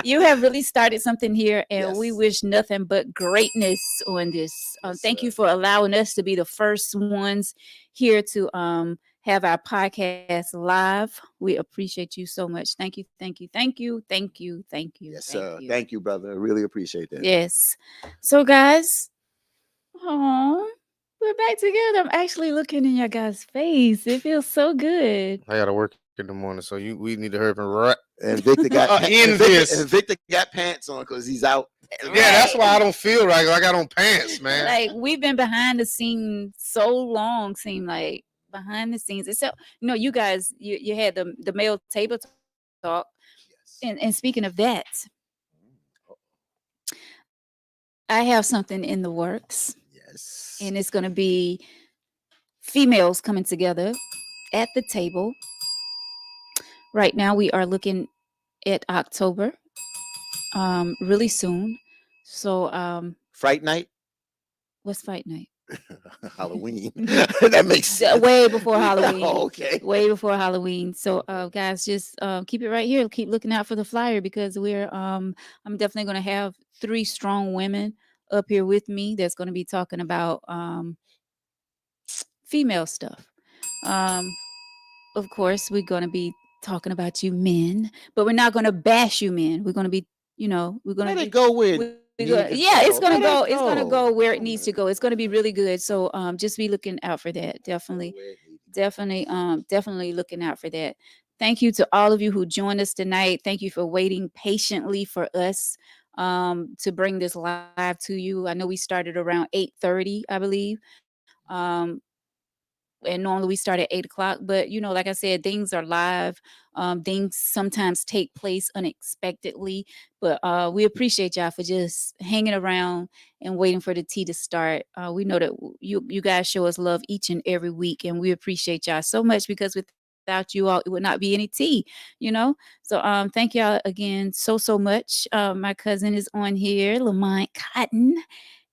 you have really started something here, and we Yes. wish nothing but greatness on this. Yes, Thank you sir. for allowing us to be the first ones here to have our podcast live. We appreciate you so much. Thank you, thank you, thank you, thank you, thank you. Yes, sir. Thank you, brother. I really appreciate that. Yes. So, guys, we're back together. I'm actually looking in your guys' face. It feels so good. I gotta work in the morning, so we need to hurry up and wrap. And Victor got In and Victor, this. and Victor got pants on because he's out. Yeah, that's why I don't feel right. 'Cause I got on pants, man. Like, we've been behind the scenes so long, seem like behind the scenes. Except, you guys, you had the male table talk. Yes. And speaking of that, I have something in the works, Yes. and it's going to be females coming together at the table. Right now, we are looking at October, really soon. So, Fright night, what's fight night? Halloween. That makes sense. Way before Halloween. Oh, okay. Way before Halloween. So, guys, just keep it right here. Keep looking out for the flyer because we're I'm definitely going to have 3 strong women up here with me that's going to be talking about female stuff. Of course, we're going to be talking about you men, but we're not going to bash you men. We're going to be we're gonna Let it go where it needs to yeah, it's go. gonna Let go. it It's gonna go. go where it needs to go. It's gonna be really good. So just be looking out for that. Definitely, definitely looking out for that. Thank you to all of you who joined us tonight. Thank you for waiting patiently for us to bring this live to you. I know we started around 8:30, I believe. And normally we start at 8 o'clock, but like I said, things are live. Things sometimes take place unexpectedly, but we appreciate y'all for just hanging around and waiting for the tea to start. We know that you guys show us love each and every week, and we appreciate y'all so much, because without you all, it would not be any tea, So thank y'all again so much. My cousin is on here, Lamont Cotton.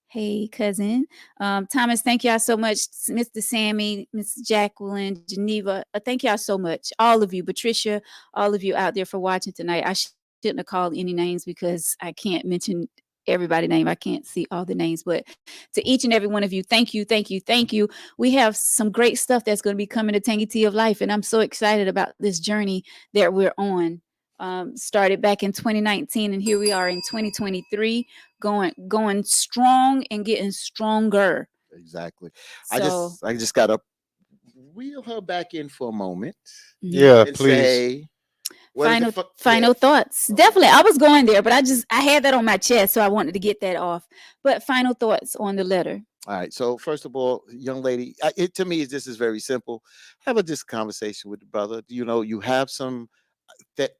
Hey, cousin. Thomas, thank y'all so much. Mr. Sammy, Miss Jacqueline, Geneva, thank y'all so much. All of you, Patricia, all of you out there for watching tonight. I shouldn't have called any names because I can't mention everybody's name. I can't see all the names, but to each and every one of you, thank you, thank you, thank you. We have some great stuff that's going to be coming to Tangy Tea of Life, and I'm so excited about this journey that we're on. Started back in 2019, and here we are in 2023, going strong and getting stronger. Exactly. So, I just gotta reel her back in for a moment. Yeah, And please. say final thoughts. Definitely, I was going there, but I had that on my chest, so I wanted to get that off. But final thoughts on the letter. All right. So first of all, young lady, to me, this is very simple. Have this conversation with the brother. You have some that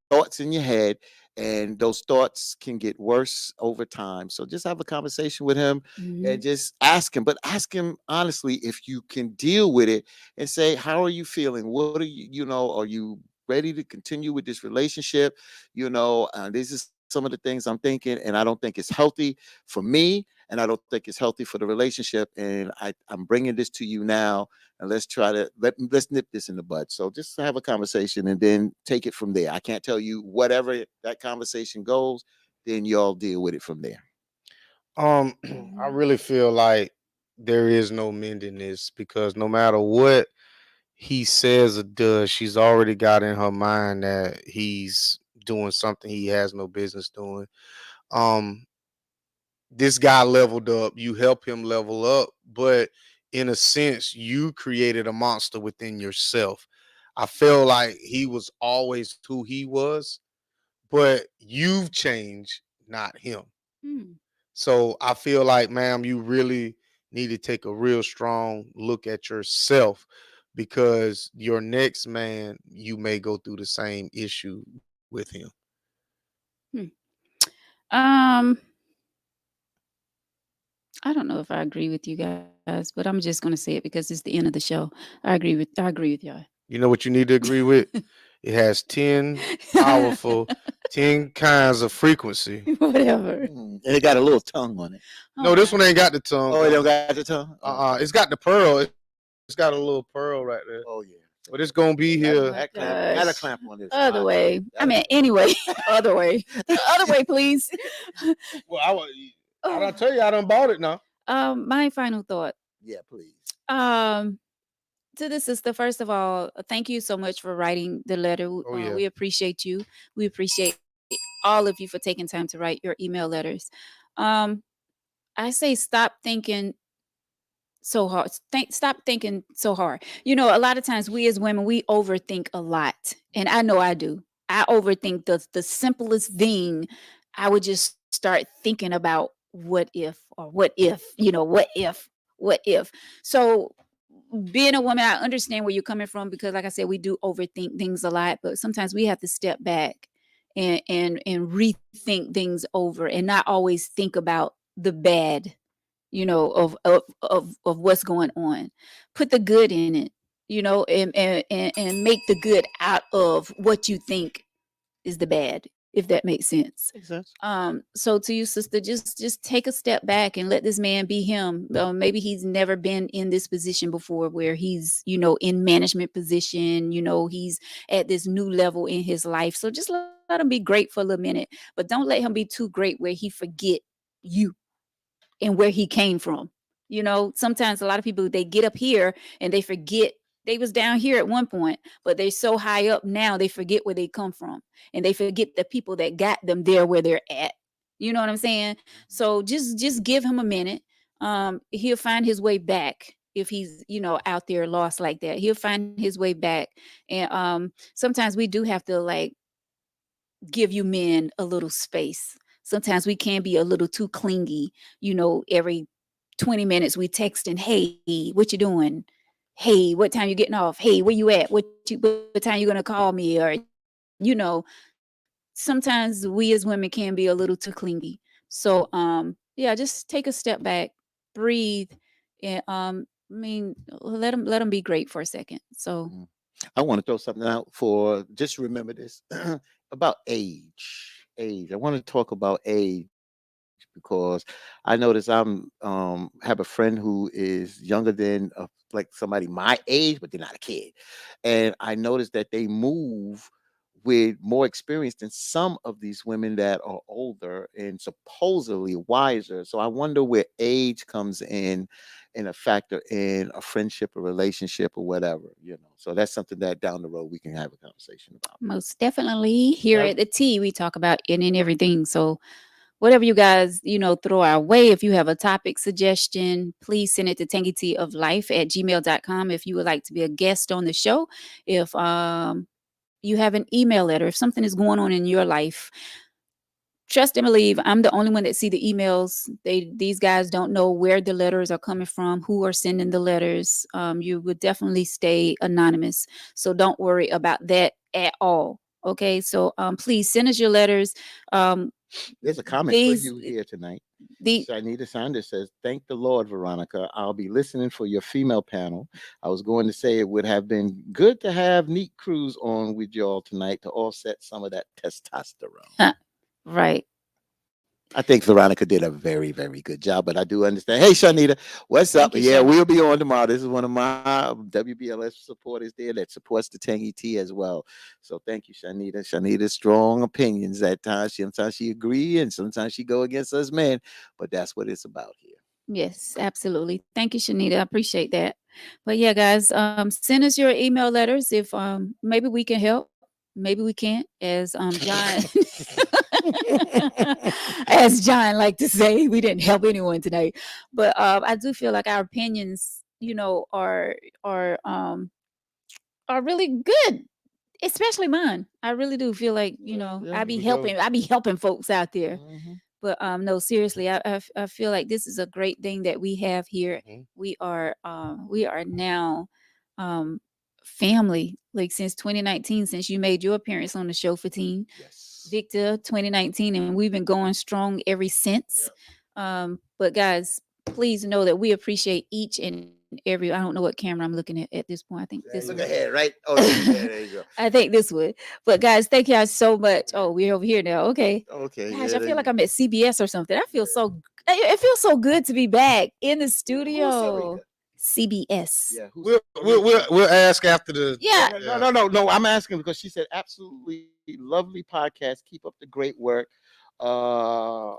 thoughts in your head, and those thoughts can get worse over time. So just have a conversation with him and just ask him, but ask him honestly if you can deal with it, and say, how are you feeling? What are are you ready to continue with this relationship? This is some of the things I'm thinking, and I don't think it's healthy for me, and I don't think it's healthy for the relationship. And I'm bringing this to you now, and let's try to let's nip this in the bud. So just have a conversation and then take it from there. I can't tell you whatever that conversation goes, then y'all deal with it from there. I really feel like there is no mending this, because no matter what he says or does, she's already got in her mind that he's doing something he has no business doing. Um, this guy leveled up, you help him level up, but in a sense, you created a monster within yourself. I feel like he was always who he was, but you've changed, not him. So I feel like, ma'am, you really need to take a real strong look at yourself, because your next man, you may go through the same issue with him. I don't know if I agree with you guys, but I'm just gonna say it because it's the end of the show. I agree with y'all. You know what you need to agree with? It has 10 powerful, 10 kinds of frequency. Whatever. And it got a little tongue on it. No, this one ain't got the tongue. Oh, it don't got the tongue? It's got the pearl. It's got a little pearl right there. Oh, yeah. But it's gonna be here. Got a clamp on this. Other way. I mean, anyway, other way. Other way, please. Well, I don't tell you, I done bought it now. My final thought. Yeah, please. To the sister, first of all, thank you so much for writing the letter. Yeah. We appreciate you. We appreciate all of you for taking time to write your email letters. I say stop thinking so hard. Stop thinking so hard. A lot of times we as women, we overthink a lot. And I know I do. I overthink the simplest thing. I would just start thinking about what if, or what if, what if. So being a woman, I understand where you're coming from, because like I said, we do overthink things a lot, but sometimes we have to step back and rethink things over, and not always think about the bad, of what's going on. Put the good in it, and make the good out of what you think is the bad, if that makes sense. Makes sense. So to you, sister, just take a step back and let this man be him. Maybe he's never been in this position before, where he's, in management position, he's at this new level in his life. So just let him be great for a little minute, but don't let him be too great where he forget you and where he came from. Sometimes a lot of people, they get up here and they forget They was down here at one point, but they're so high up now they forget where they come from, and they forget the people that got them there where they're at. You know what I'm saying? So just give him a minute. He'll find his way back if he's, out there lost like that. He'll find his way back. And sometimes we do have to like give you men a little space. Sometimes we can be a little too clingy, every 20 minutes we texting, hey, what you doing? Hey, what time you getting off? Hey, where you at? What time you gonna call me? Or, you know, sometimes we as women can be a little too clingy. So yeah, just take a step back, breathe, and let them be great for a second. So Mhm. I want to throw something out for just remember this about age. Age. I want to talk about age because I notice I'm have a friend who is younger than like somebody my age, but they're not a kid, and I noticed that they move with more experience than some of these women that are older and supposedly wiser. So I wonder where age comes in a factor in a friendship, a relationship, or whatever. So that's something that down the road we can have a conversation about. most definitely here Yep. at the T, we talk about any and everything. So whatever you guys, throw our way. If you have a topic suggestion, please send it to tangytoflife@gmail.com. If you would like to be a guest on the show, if you have an email letter, if something is going on in your life, trust and believe I'm the only one that see the emails. These guys don't know where the letters are coming from, who are sending the letters. You would definitely stay anonymous. So don't worry about that at all. Okay. So please send us your letters. There's a comment for These you here tonight. the Shanita Sanders says, "Thank the Lord, Veronica. I'll be listening for your female panel. I was going to say it would have been good to have Neat Cruz on with y'all tonight to offset some of that testosterone." right. I think Veronica did a very, very good job, but I do understand. Hey, Shanita, what's up? Thank you, Yeah, Sha. we'll be on tomorrow. This is one of my WBLS supporters there that supports the Tangy T as well. So thank you, Shanita. Shanita's strong opinions at times. Sometimes she agree and sometimes she go against us men, but that's what it's about here. Yes, absolutely. Thank you, Shanita. I appreciate that. But yeah, guys, send us your email letters if maybe we can help. Maybe we can't, as John as John like to say, we didn't help anyone tonight. But I do feel like our opinions, are really good, especially mine. I really do feel like, Yeah, we go. I be helping folks out there. Mhm. But no, seriously, I feel like this is a great thing that we have here. Mhm. We are now um family, like since 2019, since you made your appearance on the show, Fatine Yes. Victor, 2019, and we've been going strong ever since. But guys, please know that we appreciate each and every. I don't know what camera I'm looking at this point. I think this Look one. ahead, right? Oh, yeah, there you go. I think this would. But guys, thank y'all so much. Oh, we're over here now. Okay. Okay, Gosh, yeah, I there feel like you I'm at CBS or something. I feel it feels so good to be back in the Who's studio. Sarika? CBS. Yeah, who's We'll ask after the. Yeah. No. I'm asking because she said absolutely lovely podcast. Keep up the great work, Oh,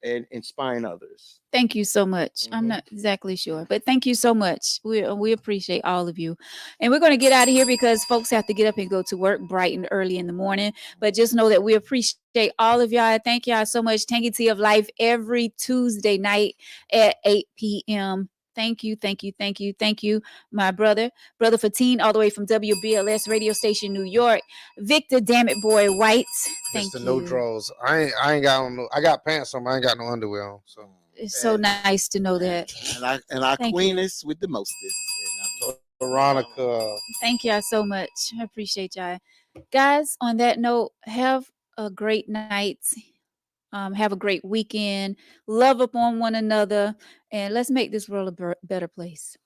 and inspiring others. thank you so much. I'm Mhm. not exactly sure, but thank you so much. We appreciate all of you. And we're going to get out of here because folks have to get up and go to work bright and early in the morning. But just know that we appreciate all of y'all. Thank y'all so much. Tangy Tea of Life every Tuesday night at 8 p.m. Thank you, thank you, thank you, thank you, my brother Fatine, all the way from WBLS radio station, New York. Victor, damn it, boy, White. Thank Mr. you. No Draws. I ain't got no. I got pants on. But I ain't got no underwear on. So It's so nice to know that. And our Thank queen you. is with the mostest. And Veronica. Thank y'all so much. I appreciate y'all. Guys, on that note, have a great night. Have a great weekend. Love upon one another. And let's make this world a better place.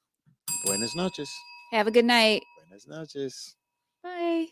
Buenas noches. Have a good night. Buenas noches. Bye.